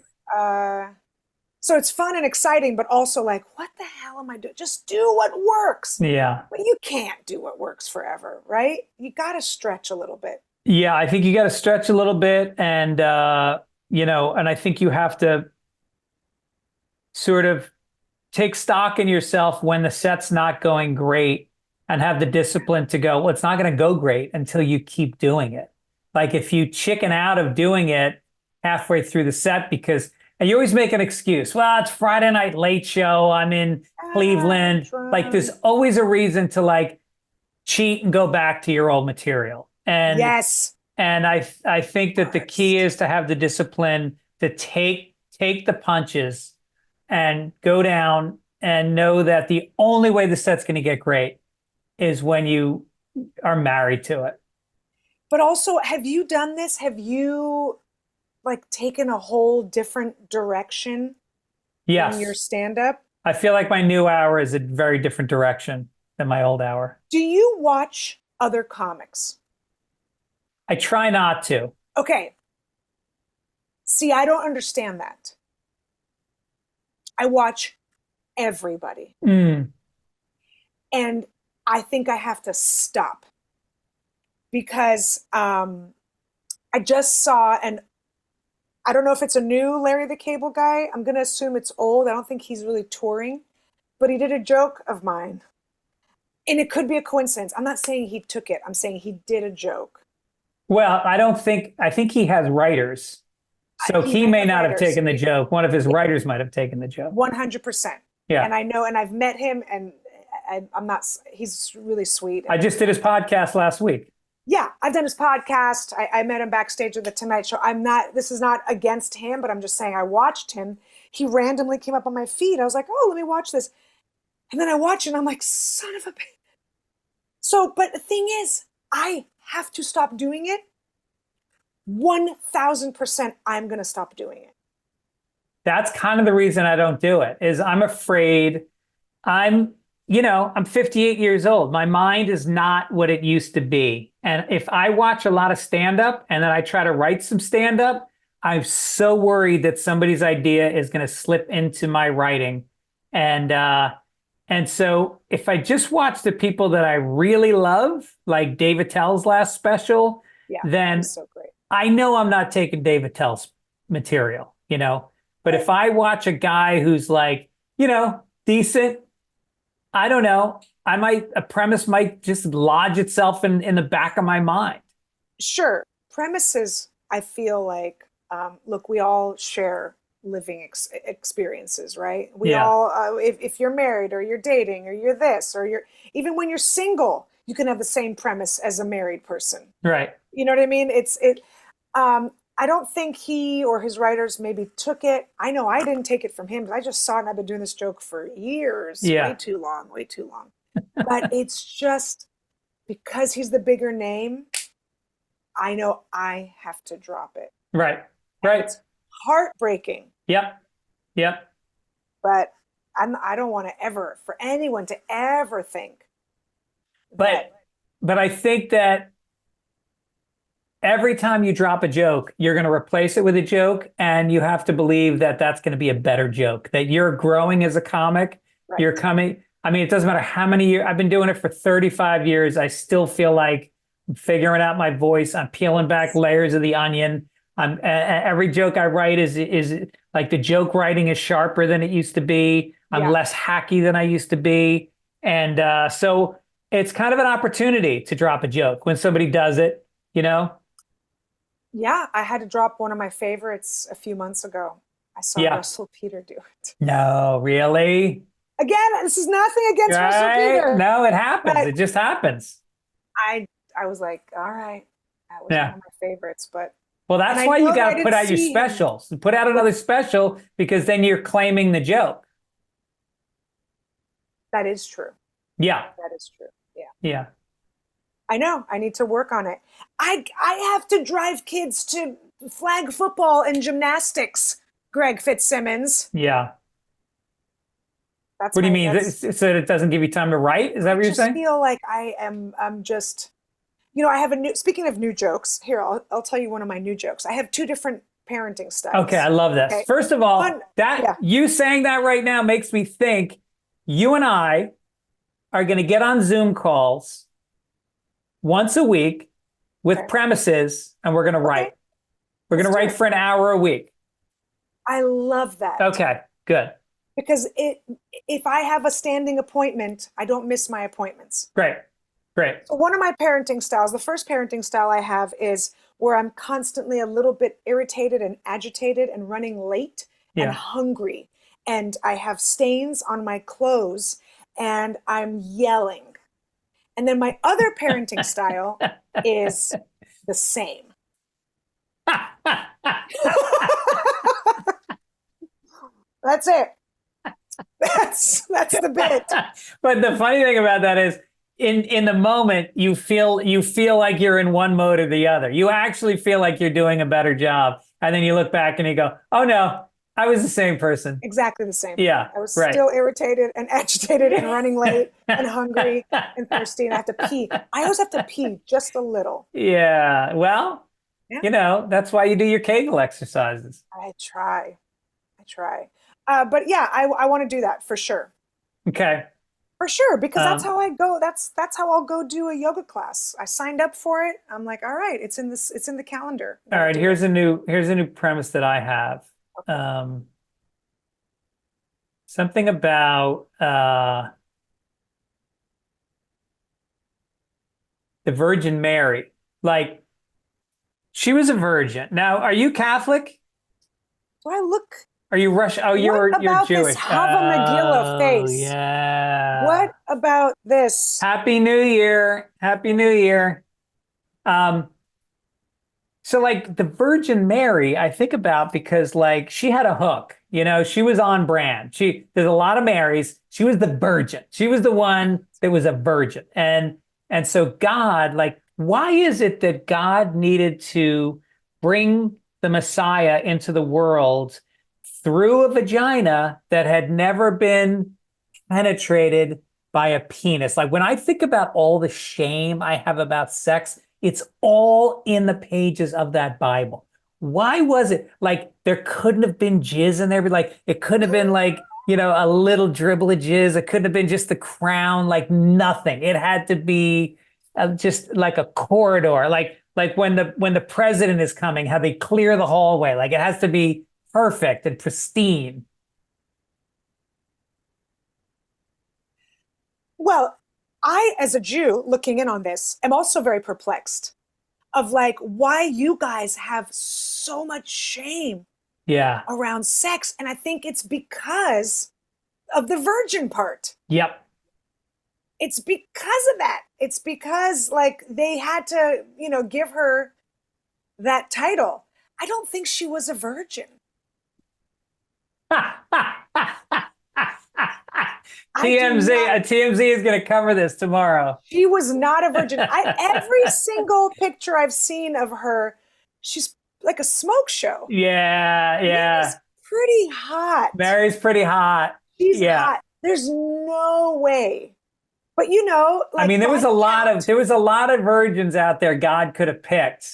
S2: So it's fun and exciting, but also like, what the hell am I doing? Just do what works.
S3: Yeah.
S2: But you can't do what works forever, right? You got to stretch a little bit.
S3: Yeah, I think you got to stretch a little bit, and and I think you have to sort of take stock in yourself when the set's not going great, and have the discipline to go, well, it's not going to go great until you keep doing it. Like if you chicken out of doing it halfway through the set and you always make an excuse. Well, it's Friday night late show. I'm in Cleveland. Like there's always a reason to like cheat and go back to your old material. And
S2: yes.
S3: And I think that the key is to have the discipline to take the punches and go down and know that the only way the set's going to get great is when you are married to it.
S2: But also, have you done this? Have you like taken a whole different direction in your stand-up?
S3: I feel like my new hour is a very different direction than my old hour.
S2: Do you watch other comics?
S3: I try not to.
S2: Okay. See, I don't understand that. I watch everybody. And I think I have to stop because I just saw I don't know if it's a new Larry the Cable Guy. I'm going to assume it's old. I don't think he's really touring, but he did a joke of mine. And it could be a coincidence. I'm not saying he took it. I'm saying he did a joke.
S3: Well, I think he has writers. So he may not have taken the joke. One of his writers might have taken the joke.
S2: 100%.
S3: Yeah.
S2: And I know, and I've met him, and he's really sweet.
S3: I just did his podcast last week.
S2: Yeah, I've done his podcast. I met him backstage at the Tonight Show. This is not against him, but I'm just saying I watched him. He randomly came up on my feed. I was like, oh, let me watch this. And then I watch it and I'm like, son of a bitch. So, but the thing is, I have to stop doing it. 1,000% I'm going to stop doing it.
S3: That's kind of the reason I don't do it, is I'm afraid I'm 58 years old. My mind is not what it used to be. And if I watch a lot of stand-up and then I try to write some stand-up, I'm so worried that somebody's idea is going to slip into my writing. And so if I just watch the people that I really love, like Dave Attell's last special, then so great. I know I'm not taking Dave Attell's material, But if I watch a guy who's like, decent, I don't know. A premise might just lodge itself in the back of my mind. Sure.
S2: Premises, I feel like, look, we all share living experiences, right? We all, if you're married or you're dating or you're this or even when you're single, you can have the same premise as a married person.
S3: Right.
S2: You know what I mean? I don't think he or his writers maybe took it. I know I didn't take it from him, but I just saw it and I've been doing this joke for years.
S3: Yeah.
S2: Way too long. But it's just because he's the bigger name, I know I have to drop it.
S3: Right.
S2: It's heartbreaking.
S3: Yep.
S2: But I don't want for anyone to ever think.
S3: But I think that every time you drop a joke, you're going to replace it with a joke, and you have to believe that that's going to be a better joke, that you're growing as a comic. Right. You're coming. I mean, it doesn't matter how many years. I've been doing it for 35 years. I still feel like I'm figuring out my voice. I'm peeling back layers of the onion. Every joke I write is like the joke writing is sharper than it used to be. I'm less hacky than I used to be. And so it's kind of an opportunity to drop a joke when somebody does it, Yeah,
S2: I had to drop one of my favorites a few months ago. I saw Russell Peter do it.
S3: No, really?
S2: Again, this is nothing against Russell Peter.
S3: No, it happens. It just happens.
S2: I was like, all right, that was one of my favorites. But
S3: well, that's why you got to put out your specials. Put out another special, because then you're claiming the joke.
S2: That is true.
S3: Yeah.
S2: That is true. Yeah.
S3: Yeah.
S2: I know. I need to work on it. I have to drive kids to flag football and gymnastics, Greg Fitzsimmons.
S3: Yeah.
S2: That's
S3: What do you mean? So it doesn't give you time to write? Is that what you're saying?
S2: I feel like I'm just, I have speaking of new jokes, here, I'll tell you one of my new jokes. I have 2 different parenting styles.
S3: Okay, I love this.
S2: Okay.
S3: First of all, you saying that right now makes me think you and I are going to get on Zoom calls once a week with premises, and we're going to write. We're going to write for an hour a week.
S2: I love that.
S3: Okay, good.
S2: Because if I have a standing appointment, I don't miss my appointments.
S3: Great.
S2: So one of my parenting styles, the first parenting style I have is where I'm constantly a little bit irritated and agitated and running late and hungry. And I have stains on my clothes and I'm yelling. And then my other parenting style is the same. That's it. That's the bit.
S3: But the funny thing about that is in the moment you feel like you're in one mode or the other. You actually feel like you're doing a better job. And then you look back and you go, oh no, I was the same person.
S2: Exactly the same.
S3: Yeah.
S2: I was still irritated and agitated and running late and hungry and thirsty and I have to pee. I always have to pee just a little.
S3: Yeah. Well, that's why you do your Kegel exercises.
S2: I try. But yeah, I want to do that for sure.
S3: Okay.
S2: For sure, because that's how I go. That's how I'll go do a yoga class. I signed up for it. I'm like, all right, it's in the calendar.
S3: All right, here's a new premise that I have. Okay. Something about the Virgin Mary. Like, she was a virgin. Now, are you Catholic?
S2: Do I look?
S3: Are you Russian? Oh, you're Jewish.
S2: This Hava Megillah face?
S3: Yeah.
S2: What about this?
S3: Happy New Year. Happy New Year. So like the Virgin Mary, I think about because like she had a hook, she was on brand. There's a lot of Marys. She was the virgin. She was the one that was a virgin. And so God, like, why is it that God needed to bring the Messiah into the world through a vagina that had never been penetrated by a penis? Like when I think about all the shame I have about sex, it's all in the pages of that Bible. Why was it like there couldn't have been jizz in there? Like it couldn't have been like, a little dribble of jizz. It couldn't have been just the crown, like nothing. It had to be just like a corridor, like when the president is coming, how they clear the hallway. Like it has to be perfect and pristine.
S2: Well, I, as a Jew looking in on this, am also very perplexed of like why you guys have so much shame around sex. And I think it's because of the virgin part.
S3: Yep.
S2: It's because of that. It's because like they had to, give her that title. I don't think she was a virgin.
S3: TMZ is going to cover this tomorrow.
S2: She was not a virgin. Every single picture I've seen of her, she's like a smoke show.
S3: Yeah.
S2: Mary's pretty hot.
S3: Mary's pretty hot.
S2: She's hot. There's no way. But
S3: there was a lot of virgins out there God could have picked.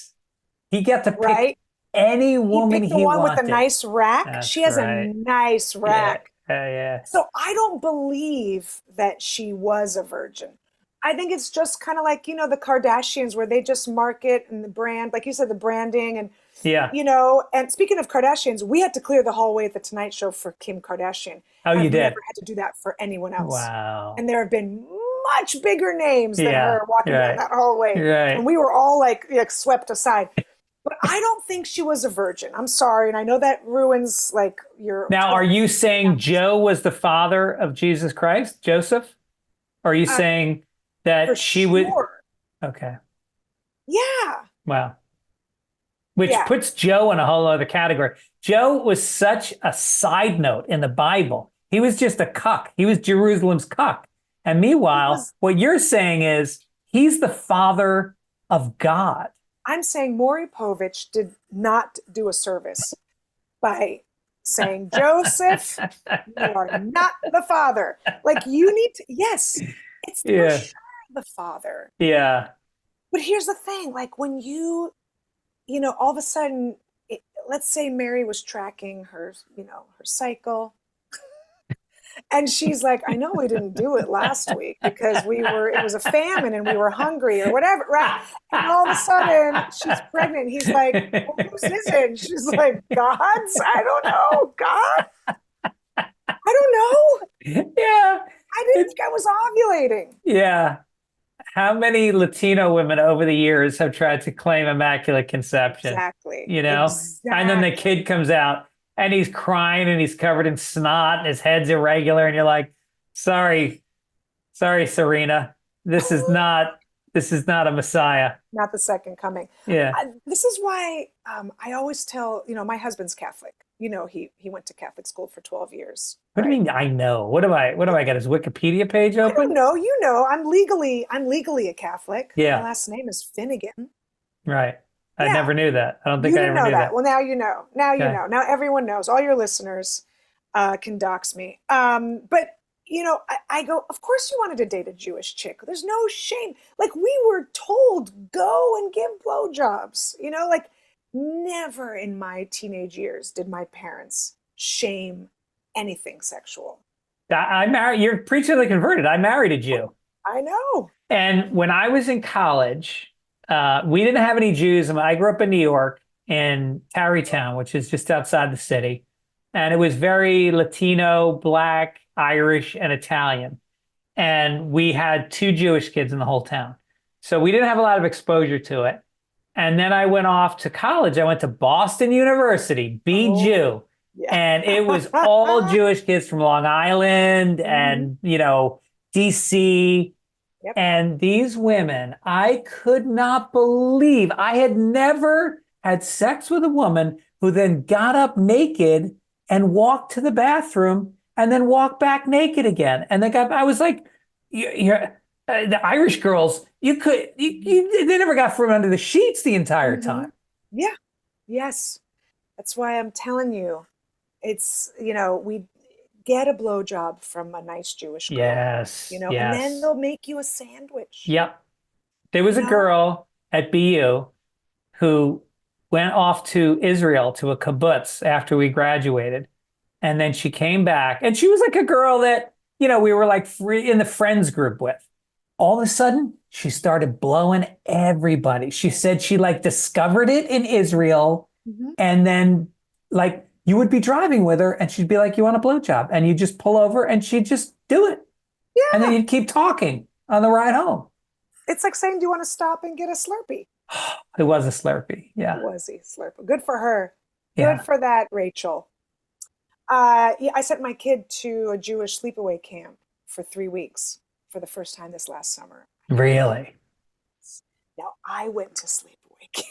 S3: He got to pick any woman he wanted.
S2: The one with the nice rack.
S3: That's
S2: she has a nice rack.
S3: Yeah.
S2: So I don't believe that she was a virgin. I think it's just kind of like, the Kardashians where they just market and the brand, like you said, the branding and, and speaking of Kardashians, we had to clear the hallway at the Tonight Show for Kim Kardashian.
S3: Oh, you did?
S2: I've never had to do that for anyone else.
S3: Wow.
S2: And there have been much bigger names than her walking down that hallway.
S3: Right.
S2: And we were all like swept aside. But I don't think she was a virgin. I'm sorry. And I know that ruins like your...
S3: Now, are you saying Joe was the father of Jesus Christ, Joseph? Or are you saying that she would... Okay.
S2: Yeah.
S3: Wow. Which puts Joe in a whole other category. Joe was such a side note in the Bible. He was just a cuck. He was Jerusalem's cuck. And meanwhile, what you're saying is He's the father of God.
S2: I'm saying Maury Povich did not do a service by saying, Joseph, you are not the father. Like, you need to, yes, it's for sure the father.
S3: Yeah.
S2: But here's the thing, like when all of a sudden, let's say Mary was tracking her, her cycle. And she's like, I know we didn't do it last week because it was a famine and we were hungry or whatever, right? And all of a sudden she's pregnant. He's like, well, whose is it? And she's like, God's? I don't know. God? I don't know.
S3: Yeah.
S2: I didn't think I was ovulating.
S3: Yeah. How many Latino women over the years have tried to claim immaculate conception?
S2: Exactly.
S3: And then the kid comes out and he's crying and he's covered in snot and his head's irregular. And you're like, sorry, Serena. This is not a Messiah.
S2: Not the second coming.
S3: Yeah.
S2: This is why I always tell, my husband's Catholic. He went to Catholic school for 12 years.
S3: What do you mean? I know. What do I got? His Wikipedia page open?
S2: I don't know. I'm legally a Catholic.
S3: Yeah.
S2: My last name is Finnegan.
S3: Right. I never knew that. I don't think I ever knew that.
S2: Well, now you know. Now you know. Now everyone knows. All your listeners can dox me. But I go, of course you wanted to date a Jewish chick. There's no shame. Like, we were told, go and give blowjobs. Like, never in my teenage years did my parents shame anything sexual.
S3: You're preaching to the converted. I married a Jew.
S2: I know.
S3: And when I was in college, we didn't have any Jews. I grew up in New York in Tarrytown, which is just outside the city. And it was very Latino, Black, Irish, and Italian. And we had 2 Jewish kids in the whole town. So we didn't have a lot of exposure to it. And then I went off to college. I went to Boston University, Jew. Yeah. And it was all Jewish kids from Long Island and, DC. Yep. And these women, I could not believe. I had never had sex with a woman who then got up naked and walked to the bathroom and then walked back naked again. And I was like, the Irish girls, they never got from under the sheets the entire time.
S2: Yeah. Yes. That's why I'm telling you, it's, we get a blowjob from a nice Jewish girl.
S3: Yes.
S2: And then they'll make you a sandwich.
S3: Yep. There was a girl at BU who went off to Israel to a kibbutz after we graduated. And then she came back and she was like a girl that, we were like in the friends group with. All of a sudden, she started blowing everybody. She said she discovered it in Israel. And then you would be driving with her and she'd be like, you want a blowjob? And you just pull over and she'd just do it. Yeah. And then you'd keep talking on the ride home.
S2: It's like saying, do you want to stop and get a Slurpee?
S3: It was a Slurpee. Yeah.
S2: It was a Slurpee. Good for her. Good for that, Rachel. I sent my kid to a Jewish sleepaway camp for 3 weeks for the first time this last summer.
S3: Really?
S2: Now, I went to sleepaway camp.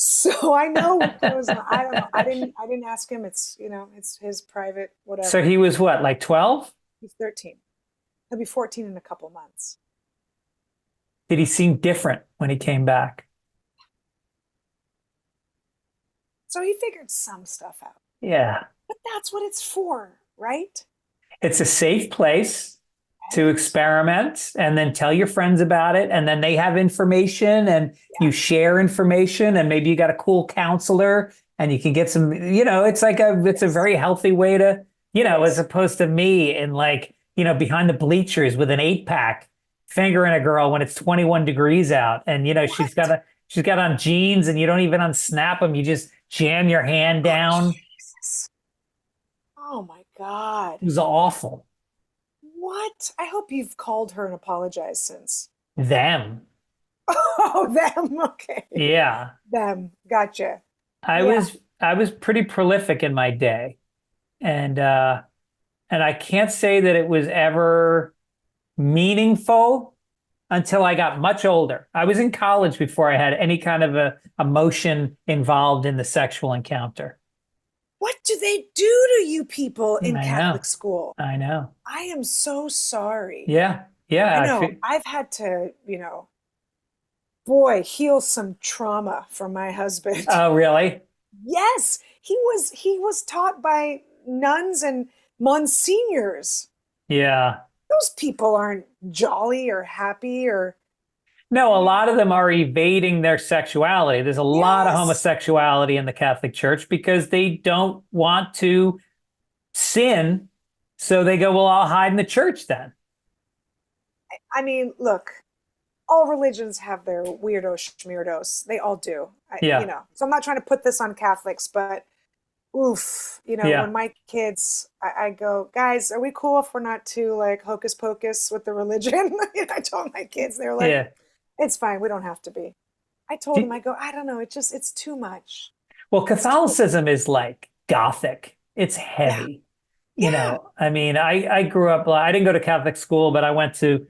S2: So I know what goes on. I don't know. I didn't ask him. It's, it's his private whatever.
S3: So he was what, like 12?
S2: He's 13. He'll be 14 in a couple months.
S3: Did he seem different when he came back?
S2: So he figured some stuff out.
S3: Yeah.
S2: But that's what it's for, right?
S3: It's a safe place to experiment and then tell your friends about it. And then they have information and you share information and maybe you got a cool counselor and you can get some, it's like it's a very healthy way to, as opposed to me and behind the bleachers with an 8-pack fingering a girl when it's 21 degrees out. And, she's got on jeans and you don't even unsnap them. You just jam your hand down.
S2: Jesus. Oh my God.
S3: It was awful.
S2: What? I hope you've called her and apologized since.
S3: Them.
S2: Oh, them. Okay.
S3: Yeah.
S2: Them. Gotcha.
S3: I was pretty prolific in my day. And I can't say that it was ever meaningful until I got much older. I was in college before I had any kind of a emotion involved in the sexual encounter.
S2: What do they do to you people in Catholic school?
S3: I know.
S2: I am so sorry.
S3: Yeah. Yeah,
S2: I
S3: I
S2: know
S3: feel,
S2: I've had to, boy, heal some trauma from my husband.
S3: oh, really?
S2: Yes, he was taught by nuns and monsignors.
S3: Yeah.
S2: Those people aren't jolly or happy or
S3: No, a lot of them are evading their sexuality. There's a lot of
S2: yes.
S3: homosexuality in the Catholic Church because they don't want to sin. So they go, well, I'll hide in the church then.
S2: I mean, look, all religions have their weirdo schmeardos. They all do.
S3: Yeah.
S2: So I'm not trying to put this on Catholics, but oof, when
S3: Yeah.
S2: my kids, I go, guys, are we cool if we're not too like hocus pocus with the religion? I told my kids, they're like,
S3: Yeah.
S2: it's fine. We don't have to be. I told them, I go, I don't know. It's too much.
S3: Well,
S2: It's too,
S3: Catholicism is like gothic. It's
S2: yeah,
S3: heavy.
S2: yeah,
S3: I mean, I grew up, I didn't go to Catholic school, but I went to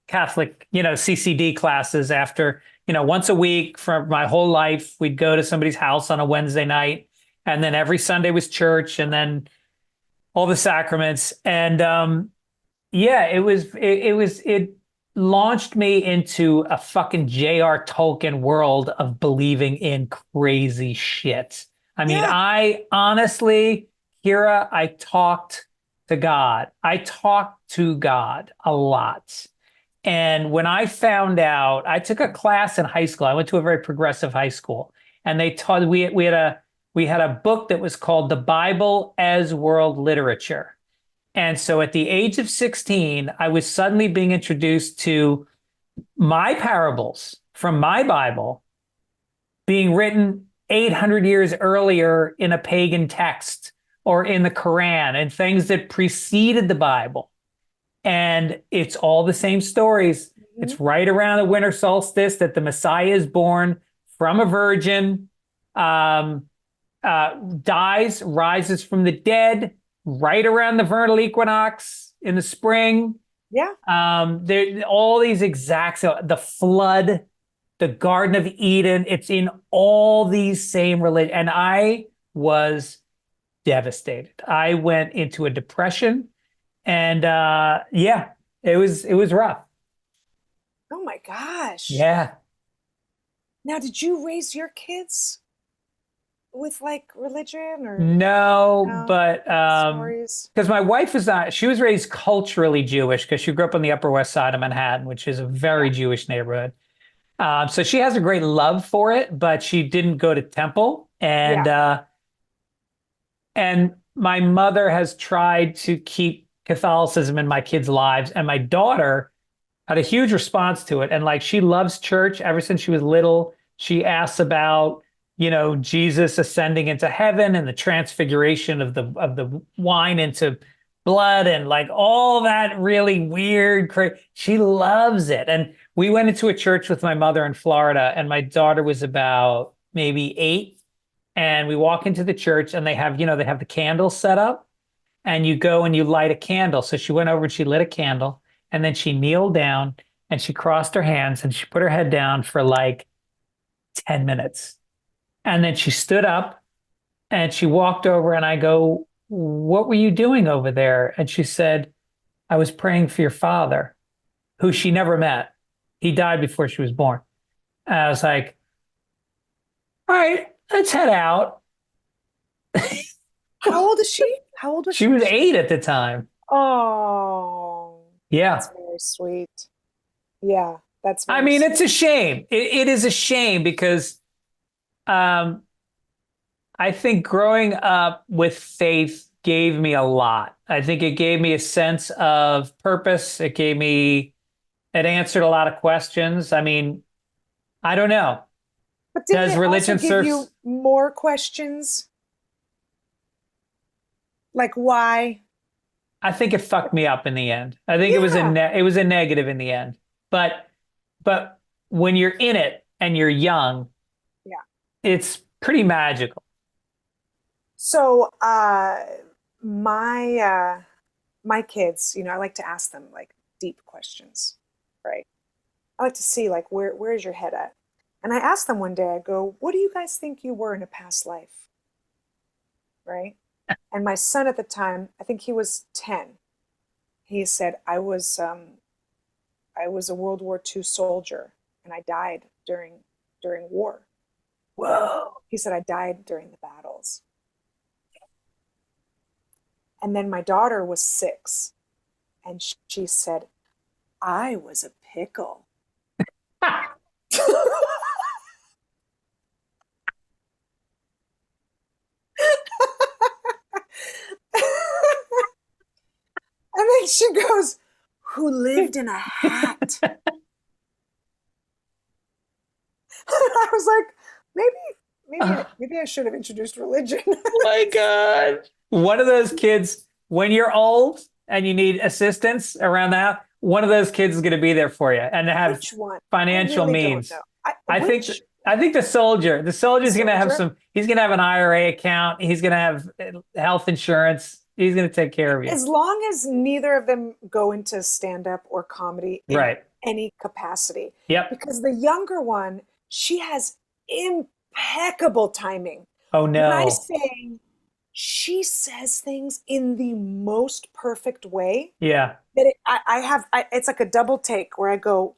S3: Catholic, CCD classes after, once a week for my whole life. We'd go to somebody's house on a Wednesday night, and then every Sunday was church, and then all the sacraments. And yeah, it launched me into a fucking J.R. Tolkien world of believing in crazy shit. I mean,
S2: yeah.
S3: I honestly, Kira, I talked to God. I talked to God a lot. And when I found out, I took a class in high school. I went to a very progressive high school, and they taught we had a book that was called The Bible as World Literature. And so at the age of 16, I was suddenly being introduced to my parables from my Bible being written 800 years earlier in a pagan text or in the Quran and things that preceded the Bible. And it's all the same stories.
S2: Mhm.
S3: It's right around the winter solstice that the Messiah is born from a virgin, um, dies, rises from the dead, right around the vernal equinox in the spring.
S2: Yeah.
S3: There, all these exact, the flood, the Garden of Eden. It's in all these same religion, and I was devastated. I went into a depression, and yeah, it was rough.
S2: Oh my gosh.
S3: Yeah.
S2: Now, did you raise your kids with like religion or
S3: No,
S2: no
S3: but
S2: stories?
S3: because my wife was not, she was raised culturally Jewish because she grew up on the Upper West Side of Manhattan, which is a very
S2: Yeah.
S3: Jewish neighborhood. So she has a great love for it, but she didn't go to temple.
S2: Yeah.
S3: And my mother has tried to keep Catholicism in my kids' lives, and my daughter had a huge response to it. And like she loves church ever since she was little. She asks about, Jesus ascending into heaven and the transfiguration of the wine into blood and like all that really weird. She loves it. And we went into a church with my mother in Florida, and my daughter was about maybe 8. And we walk into the church, and they have the candles set up, and you go and you light a candle. So she went over and she lit a candle, and then she kneeled down and she crossed her hands and she put her head down for like 10 minutes. And then she stood up and she walked over, and I go, "What were you doing over there?" And she said, "I was praying for your father," who she never met. He died before she was born. And I was like, "All right, let's head out."
S2: How old is she? How old was
S3: She
S2: she?
S3: was 8 at the time.
S2: Oh, that's
S3: Yeah.
S2: very sweet. Yeah, that's
S3: I
S2: very
S3: mean,
S2: sweet.
S3: it's a shame. It is a shame because um, I think growing up with faith gave me a lot. I think it gave me a sense of purpose. It answered a lot of questions. I mean, I don't know.
S2: But didn't
S3: Does
S2: it also
S3: religion
S2: give
S3: serve?
S2: you more questions? Like why?
S3: I think it fucked me up in the end. I think
S2: Yeah,
S3: it was a negative in the end. But but when you're in it and you're young,
S2: yeah.
S3: it's pretty magical.
S2: So, my kids, I like to ask them like deep questions, right? I like to see like where's your head at? And I asked them one day, I go, what do you guys think you were in a past life? Right? And my son at the time, I think he was 10. He said, I was a World War II soldier and I died during war.
S3: Whoa.
S2: He said, I died during the battles. And then my daughter was 6 and she said, I was a pickle. And then she goes, who lived in a hat? I was like, maybe I should have introduced religion.
S3: Oh my God. One of those kids, when you're old and you need assistance around the house, one of those kids is going to be there for you and have
S2: Which one?
S3: financial
S2: I really
S3: means.
S2: don't know.
S3: I think the soldier's going to have he's going to have an IRA account. He's going to have health insurance. He's going to take care of you.
S2: As long as neither of them go into stand-up or comedy in any capacity.
S3: Yep.
S2: Because the younger one, she has impeccable timing.
S3: Oh, no.
S2: When I say she says things in the most perfect way.
S3: Yeah.
S2: That it's like a double take where I go,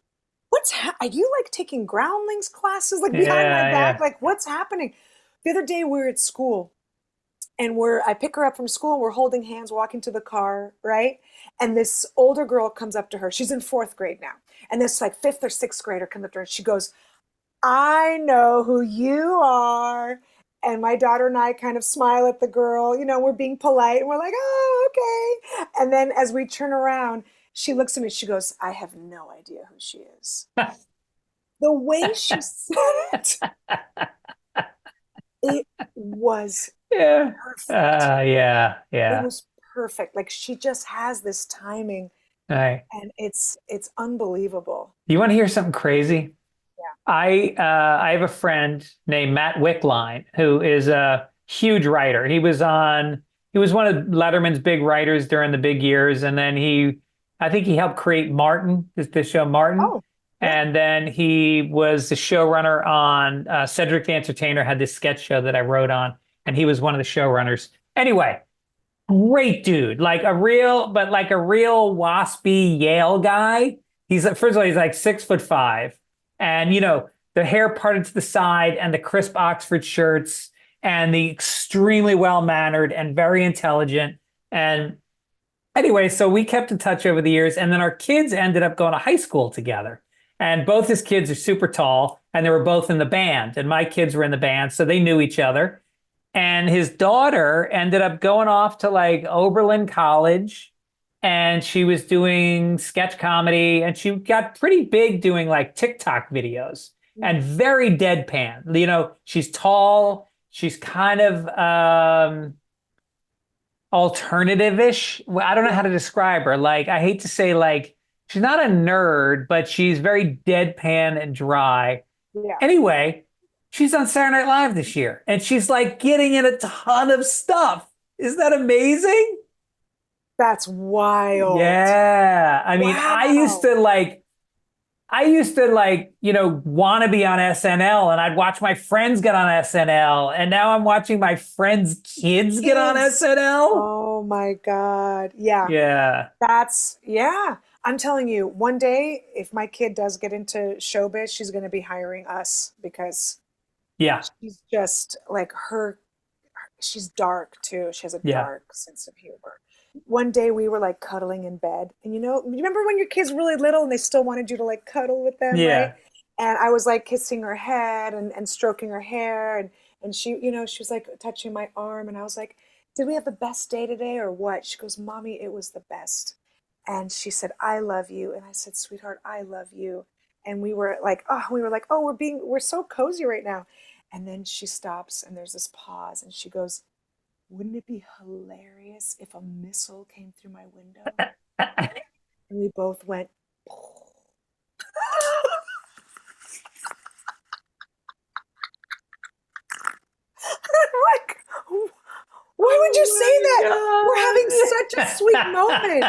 S2: are you like taking groundlings classes like behind my back? Yeah. Like what's happening? The other day we were at school and I pick her up from school and we're holding hands, walking to the car, right? And this older girl comes up to her. She's in 4th grade now. And this like 5th or 6th grader comes up to her and she goes, I know who you are. And my daughter and I kind of smile at the girl, we're being polite and we're like, oh, okay. And then as we turn around, she looks at me, she goes, I have no idea who she is. The way she said it, it was perfect.
S3: Yeah.
S2: It was perfect. Like she just has this timing and it's unbelievable.
S3: You want to hear something crazy?
S2: Yeah.
S3: I have a friend named Matt Wickline who is a huge writer. He was one of Letterman's big writers during the big years, and then I think he helped create Martin, the show Martin.
S2: Oh, yeah.
S3: And then he was the showrunner on Cedric the Entertainer, had this sketch show that I wrote on, and he was one of the showrunners. Anyway, great dude, like a real waspy Yale guy. First of all, he's like 6'5", and the hair parted to the side, and the crisp Oxford shirts, and the extremely well-mannered and very intelligent. And anyway, so we kept in touch over the years, and then our kids ended up going to high school together. And both his kids are super tall, and they were both in the band, and my kids were in the band, so they knew each other. And his daughter ended up going off to like Oberlin College, and she was doing sketch comedy, and she got pretty big doing like TikTok videos and very deadpan. She's tall, she's kind of alternative-ish. I don't know how to describe her. Like, I hate to say like, she's not a nerd, but she's very deadpan and dry.
S2: Yeah.
S3: Anyway, she's on Saturday Night Live this year, and she's like getting in a ton of stuff. Isn't that amazing?
S2: That's wild.
S3: Yeah. I mean,
S2: wow.
S3: I used to want to be on SNL, and I'd watch my friends get on SNL, and now I'm watching my friends' kids get on SNL.
S2: Oh my God. Yeah.
S3: Yeah.
S2: I'm telling you, one day, if my kid does get into showbiz, she's going to be hiring us because she's just like she's dark too. She has a dark sense of humor. One day we were like cuddling in bed, and you remember when your kid's really little and they still wanted you to like cuddle with them, right? And I was like kissing her head and stroking her hair, and she, she was like touching my arm, and I was like, did we have the best day today or what? She goes, Mommy, it was the best. And she said, I love you. And I said, sweetheart, I love you. And we were like, we're so cozy right now. And then she stops and there's this pause and she goes, wouldn't it be hilarious if a missile came through my window? And we both went, I'm like, why would you say that?
S3: God.
S2: We're having such a sweet moment.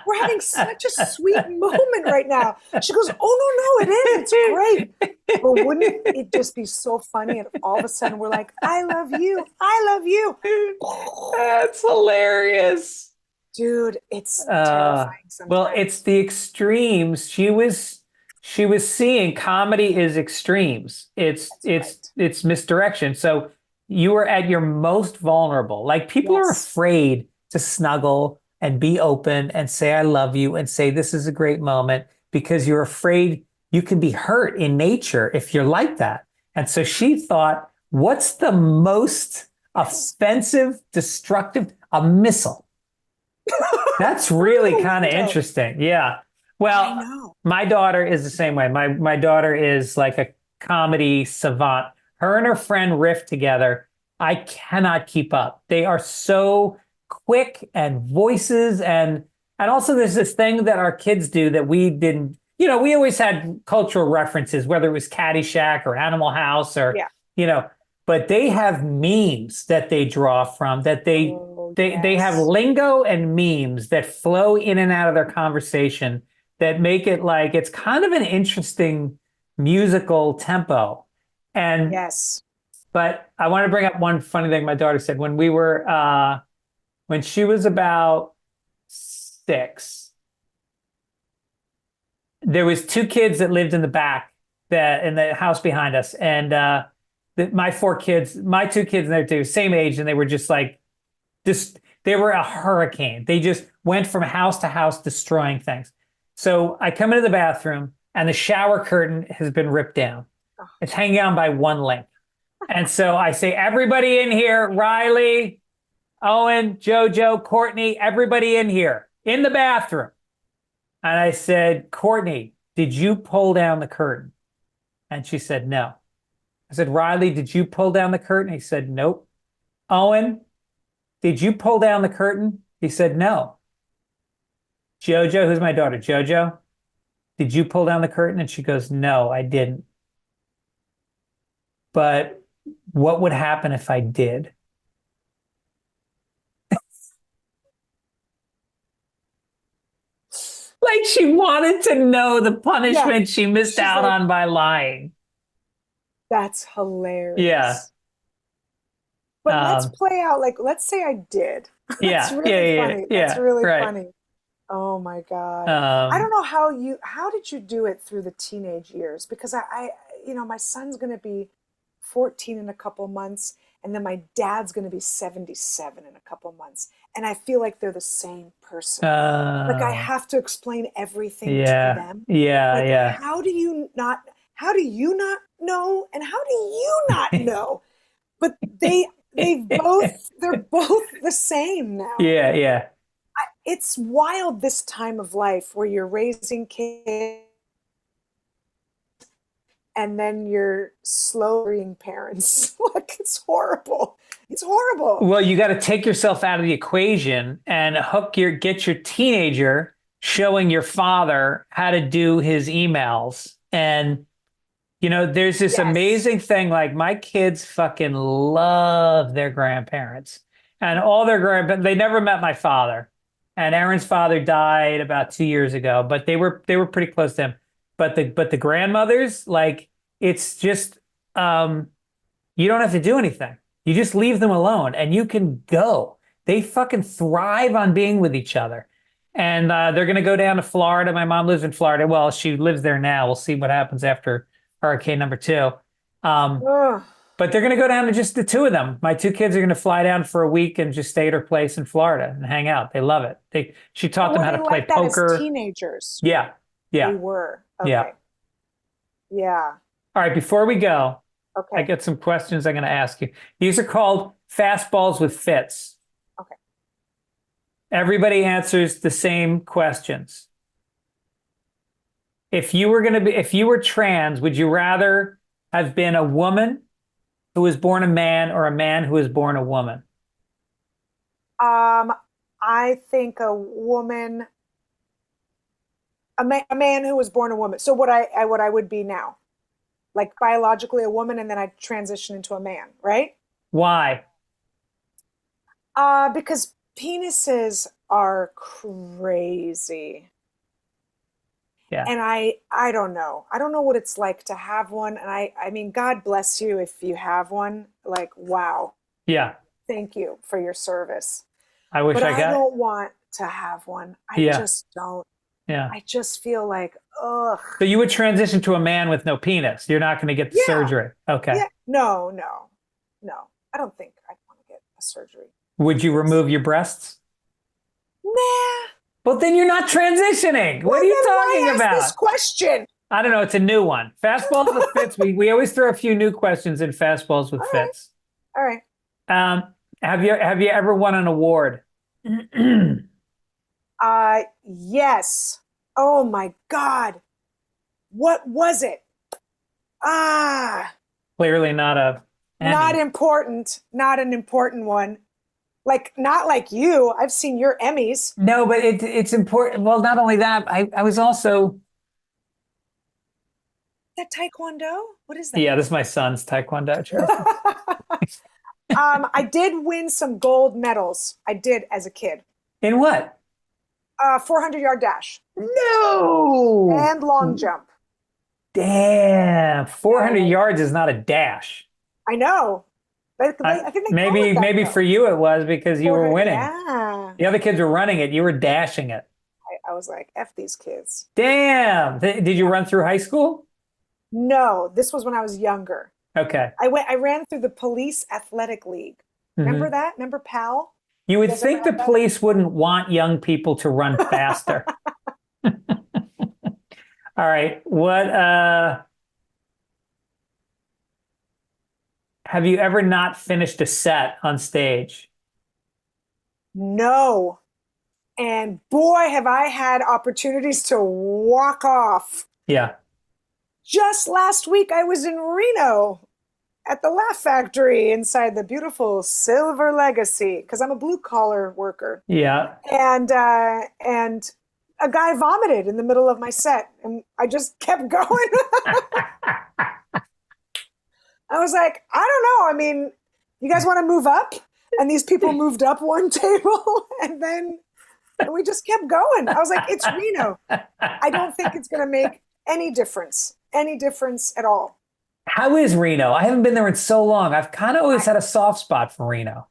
S2: We're having such a sweet moment right now. She goes, oh, no, it is. It's great. But wouldn't it just be so funny? And all of a sudden we're like, I love you. I love you.
S3: That's hilarious.
S2: Dude, it's terrifying sometimes.
S3: Well, it's the extremes. She was seeing comedy is extremes. It's misdirection. So you are at your most vulnerable. Like people are afraid to snuggle and be open and say I love you and say this is a great moment because you're afraid you can be hurt in nature if you're like that. And so she thought, what's the most offensive, destructive? A missile. That's really kind of interesting. Yeah. Well, my daughter is the same way. My daughter is like a comedy savant. Her and her friend riff together. I cannot keep up. They are so quick and voices and also there's this thing that our kids do that we didn't, we always had cultural references, whether it was Caddyshack or Animal House or, but they have memes that they draw from that they have lingo and memes that flow in and out of their conversation that make it like it's kind of an interesting musical tempo. And but I want to bring up one funny thing my daughter said when we were when she was about 6. There was 2 kids that lived in the back in the house behind us, and my 2 kids, and they're the same age, and they were just like, they were a hurricane. They just went from house to house destroying things. So I come into the bathroom, and the shower curtain has been ripped down. It's hanging on by one link. And so I say, everybody in here, Riley, Owen, Jojo, Courtney, everybody in here, in the bathroom. And I said, Courtney, did you pull down the curtain? And she said, no. I said, Riley, did you pull down the curtain? He said, nope. Owen, did you pull down the curtain? He said, no. Jojo, who's my daughter, Jojo, did you pull down the curtain? And she goes, no, I didn't. But what would happen if I did? Like she wanted to know the punishment she missed out on by lying.
S2: That's hilarious.
S3: Yeah.
S2: But let's play out, like, let's say I did. That's really funny. That's really funny. Oh my God. I don't know how did you do it through the teenage years? Because I my son's going to be 14 in a couple months, and then my dad's going to be 77 in a couple months. And I feel like they're the same person. Like I have to explain everything to them. Like, how do you not know? And how do you not know? But they're both the same now.
S3: Yeah.
S2: It's wild this time of life where you're raising kids and then you're slowing parents. Like, it's horrible. It's horrible.
S3: Well, you got to take yourself out of the equation and get your teenager showing your father how to do his emails. And, there's this amazing thing, like my kids fucking love their grandparents and all their grandparents. They never met my father. And Aaron's father died about 2 years ago, but they were pretty close to him. But the grandmothers, like, it's just, you don't have to do anything. You just leave them alone and you can go. They fucking thrive on being with each other. And they're going to go down to Florida. My mom lives in Florida. Well, she lives there now. We'll see what happens after hurricane number 2. But they're going to go down to just the 2 of them. My 2 kids are going to fly down for a week and just stay at her place in Florida and hang out. They love it. She taught them how to play poker.
S2: As teenagers.
S3: Yeah.
S2: They were. Okay. Yeah.
S3: All right. Before we go,
S2: okay,
S3: I got some questions I'm going to ask you. These are called fastballs with Fitz.
S2: Okay.
S3: Everybody answers the same questions. If you were trans, would you rather have been a woman who was born a man or a man who was born a woman?
S2: I think a woman, a man who was born a woman. So what I would be now, like biologically a woman, and then I transition into a man, right?
S3: Why?
S2: Because penises are crazy.
S3: Yeah.
S2: And I don't know. I don't know what it's like to have one. And I mean, God bless you if you have one. Like, wow.
S3: Yeah.
S2: Thank you for your service.
S3: I wish I got.
S2: I don't want to have one. I
S3: Yeah.
S2: just don't.
S3: Yeah.
S2: I just feel like, ugh.
S3: So you would transition to a man with no penis. You're not going to get the
S2: Yeah.
S3: surgery. Okay.
S2: Yeah. No. I don't think I'd want to get a surgery.
S3: Would you remove your breasts?
S2: Nah.
S3: But then you're not transitioning. What
S2: Well,
S3: are you
S2: then
S3: talking
S2: why ask
S3: about?
S2: this question?
S3: I don't know. It's a new one. Fastballs with Fitz. We always throw a few new questions in Fastballs with
S2: All right.
S3: Fitz.
S2: All right.
S3: Have you ever won an award?
S2: Yes. Oh my God. What was it?
S3: Clearly not a Emmy.
S2: Not important. Not an important one. Like, not like you. I've seen your Emmys.
S3: No, but it's important. Well, not only that, I was also.
S2: That Taekwondo? What is that?
S3: Yeah, this is my son's Taekwondo trophy.
S2: I did win some gold medals. I did as a kid.
S3: In what?
S2: 400-yard dash.
S3: No.
S2: And long jump.
S3: Damn. 400 yards is not a dash.
S2: I know. I think they call it that,
S3: maybe
S2: though.
S3: for you it was because you were winning.
S2: Yeah.
S3: The other kids were running it. You were dashing it.
S2: I was like, F these kids.
S3: Damn. Did you run through high school?
S2: No, this was when I was younger.
S3: Okay.
S2: I ran through the police athletic league. Remember that? Remember PAL?
S3: You would
S2: guys
S3: think
S2: ever
S3: the
S2: have that?
S3: police wouldn't want young people to run faster. All right. What have you ever not finished a set on stage?
S2: No. And boy, have I had opportunities to walk off.
S3: Yeah.
S2: Just last week, I was in Reno at the Laugh Factory inside the beautiful Silver Legacy because I'm a blue collar worker.
S3: Yeah.
S2: And a guy vomited in the middle of my set, and I just kept going. I was like, I don't know. I mean, you guys want to move up? And these people moved up one table, and we just kept going. I was like, it's Reno. I don't think it's going to make any difference at all.
S3: How is Reno? I haven't been there in so long. I've kind of always had a soft spot for Reno.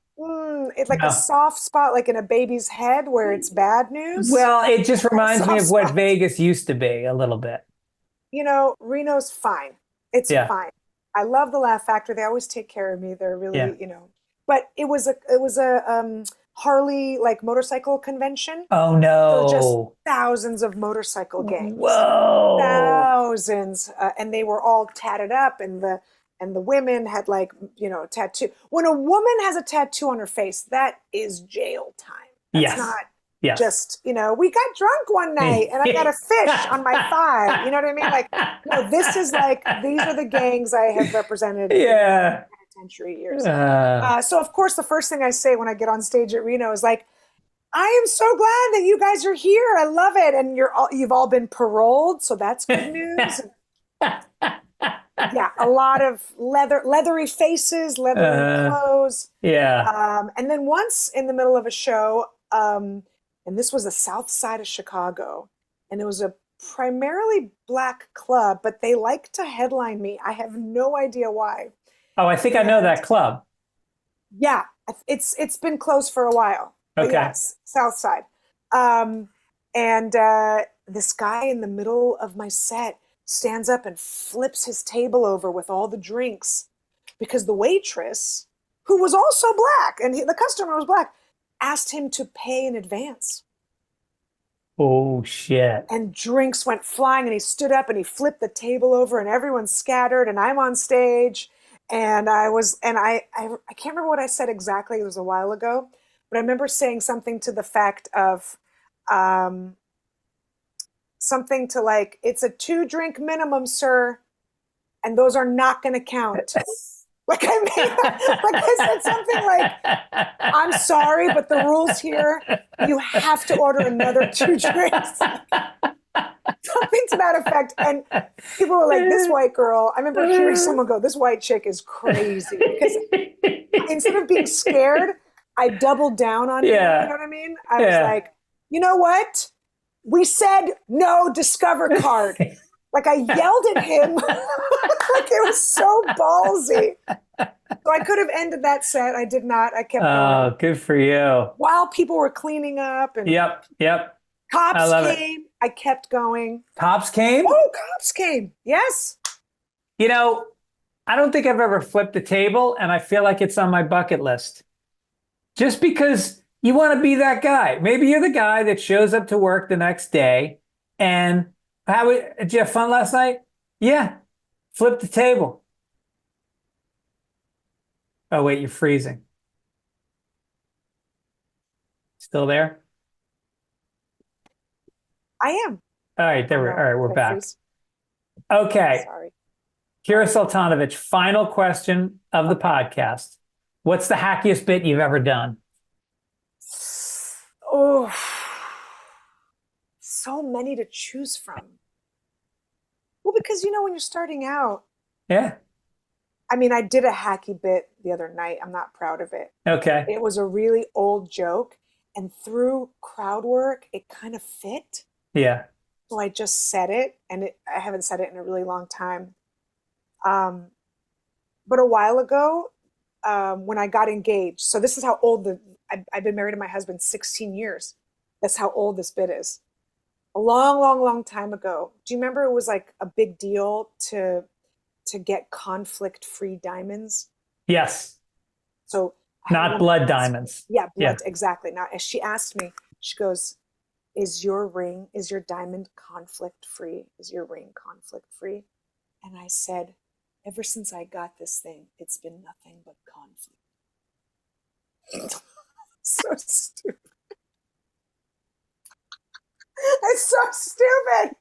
S2: It's like a soft spot, like in a baby's head where it's bad news.
S3: Well, it just reminds me of what
S2: spot.
S3: Vegas used to be a little bit.
S2: You know, Reno's fine. It's fine. I love the Laugh Factory. They always take care of me. They're really, but it was a Harley like motorcycle convention.
S3: Oh no!
S2: For just thousands of motorcycle gangs.
S3: Whoa!
S2: Thousands, and they were all tatted up, and the women had like tattoo. When a woman has a tattoo on her face, that is jail time. That's not just we got drunk one night and I got a fish on my thigh. You know what I mean? Like, no, this is like these are the gangs I have represented.
S3: Yeah.
S2: Penitentiary years. So of course the first thing I say when I get on stage at Reno is like, I am so glad that you guys are here. I love it, and you've all been paroled, so that's good news. Yeah, a lot of leathery faces, leathery clothes.
S3: Yeah.
S2: And then once in the middle of a show, and this was the South Side of Chicago, and it was a primarily Black club, but they like to headline me. I have no idea why.
S3: Oh, I think I know that club.
S2: Yeah, it's been closed for a while.
S3: Okay.
S2: Yes, South Side. And this guy in the middle of my set stands up and flips his table over with all the drinks because the waitress, who was also Black, and the customer was Black, asked him to pay in advance.
S3: Oh, shit.
S2: And drinks went flying, and he stood up and he flipped the table over, and everyone scattered, and I'm on stage. And I can't remember what I said exactly. It was a while ago. But I remember saying something to the fact of something to like, it's a 2-drink minimum, sir, and those are not going to count. Like I said something like, I'm sorry, but the rules here, you have to order another 2 drinks. Something to that effect. And people were like, this white girl, I remember hearing someone go, this white chick is crazy. Because instead of being scared, I doubled down on it. You know what I mean? I was like, you know what? We said no Discover card. Like I yelled at him. Like it was so ballsy. So I could have ended that set. I did not. I kept going.
S3: Oh, good for you.
S2: While people were cleaning up and
S3: Yep.
S2: cops came, I kept going.
S3: Cops came?
S2: Oh, cops came. Yes.
S3: You know, I don't think I've ever flipped a table, and I feel like it's on my bucket list. Just because you want to be that guy. Maybe you're the guy that shows up to work the next day and did you have fun last night? Yeah. Flip the table. Oh, wait, you're freezing. Still there?
S2: I am.
S3: All right, all right, we're back.
S2: Freeze?
S3: Okay.
S2: Sorry.
S3: Kira Soltanovich, final question of the podcast. What's the hackiest bit you've ever done?
S2: Oh, so many to choose from. Well, because when you're starting out.
S3: Yeah.
S2: I mean, I did a hacky bit the other night. I'm not proud of it.
S3: Okay.
S2: It was a really old joke, and through crowd work, it kind of fit.
S3: Yeah.
S2: So I just said it, and I haven't said it in a really long time. But a while ago, when I got engaged, so this is how old I've been married to my husband 16 years. That's how old this bit is. A long, long, long time ago. Do you remember it was like a big deal to get conflict-free diamonds?
S3: Yes.
S2: So
S3: not blood diamonds.
S2: Yeah, blood, exactly. Now, as she asked me, she goes, is your diamond conflict-free? Is your ring conflict-free? And I said, ever since I got this thing, it's been nothing but conflict. So stupid. It's so stupid.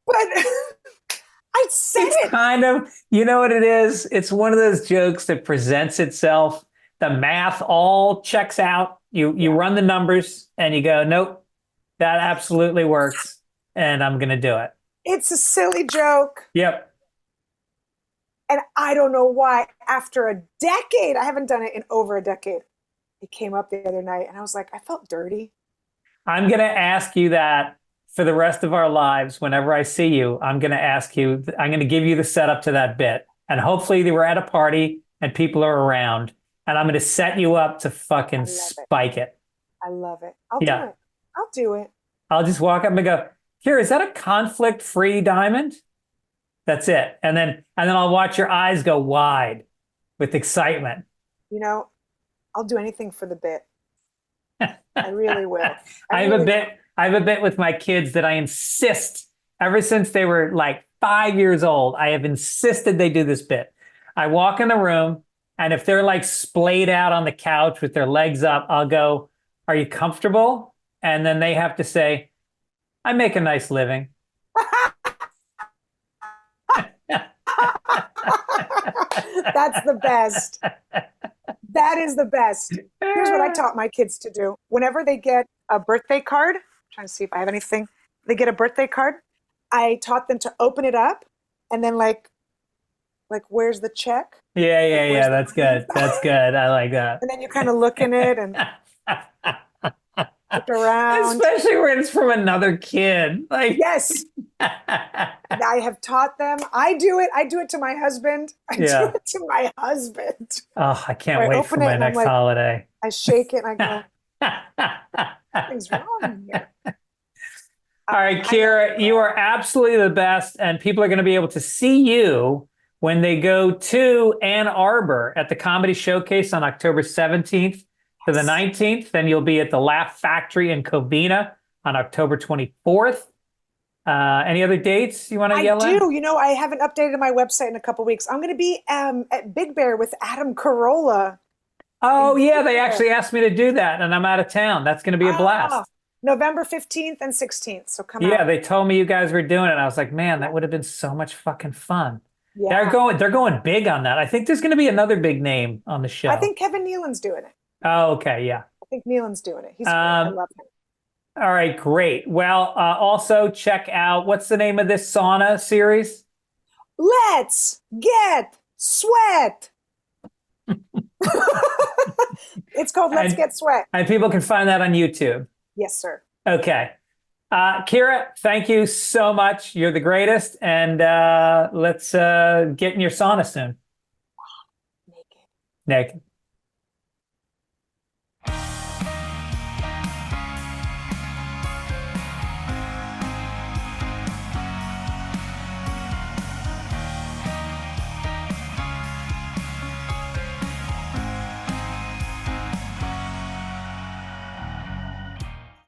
S2: But I said
S3: it's kind of, you know what it is? It's one of those jokes that presents itself. The math all checks out. You run the numbers and you go, nope, that absolutely works. And I'm going to do it.
S2: It's a silly joke.
S3: Yep.
S2: And I don't know why, after a decade, I haven't done it in over a decade. It came up the other night and I was like, I felt dirty.
S3: I'm going to ask you that for the rest of our lives. Whenever I see you, I'm going to ask you, I'm going to give you the setup to that bit. And hopefully they were at a party and people are around. And I'm going to set you up to fucking spike it.
S2: I love it. I'll do it. I'll do it.
S3: I'll just walk up and go, here, is that a conflict-free diamond? That's it. And then I'll watch your eyes go wide with excitement.
S2: I'll do anything for the bit. I really will.
S3: I have a bit with my kids that I insist, ever since they were like 5 years old, I have insisted they do this bit. I walk in the room, and if they're like splayed out on the couch with their legs up, I'll go, are you comfortable? And then they have to say, I make a nice living.
S2: That's the best. That is the best. Here's what I taught my kids to do. Whenever they get a birthday card, I'm trying to see if I have anything. They get a birthday card. I taught them to open it up and then like where's the check?
S3: Yeah. That's good. That's good. I like that.
S2: And then you kind of look in it and look around.
S3: Especially when it's from another kid.
S2: Yes. I have taught them. I do it. I do it to my husband. I do it to my husband.
S3: Oh, I can't wait for my next holiday.
S2: I shake it and I go, something's wrong here.
S3: All right, Kira, you are absolutely the best. And people are going to be able to see you when they go to Ann Arbor at the Comedy Showcase on October 17th to the 19th. Then you'll be at the Laugh Factory in Covina on October 24th. Any other dates you want to yell at?
S2: I do. I haven't updated my website in a couple of weeks. I'm going to be at Big Bear with Adam Carolla.
S3: Oh, yeah. They actually asked me to do that, and I'm out of town. That's going to be a blast.
S2: November 15th and 16th. So come out.
S3: Yeah, they told me you guys were doing it. I was like, man, that would have been so much fucking fun.
S2: Yeah.
S3: They're going big on that. I think there's going to be another big name on the show.
S2: I think Kevin Nealon's doing it.
S3: Oh, okay. Yeah.
S2: I think Nealon's doing it. He's great. I love him.
S3: All right, great. Well, also check out, what's the name of this sauna series?
S2: Let's Get Sweat. It's called Let's Get Sweat.
S3: And people can find that on YouTube.
S2: Yes, sir.
S3: Okay. Kira, thank you so much. You're the greatest. And let's get in your sauna soon.
S2: Naked.
S3: Naked.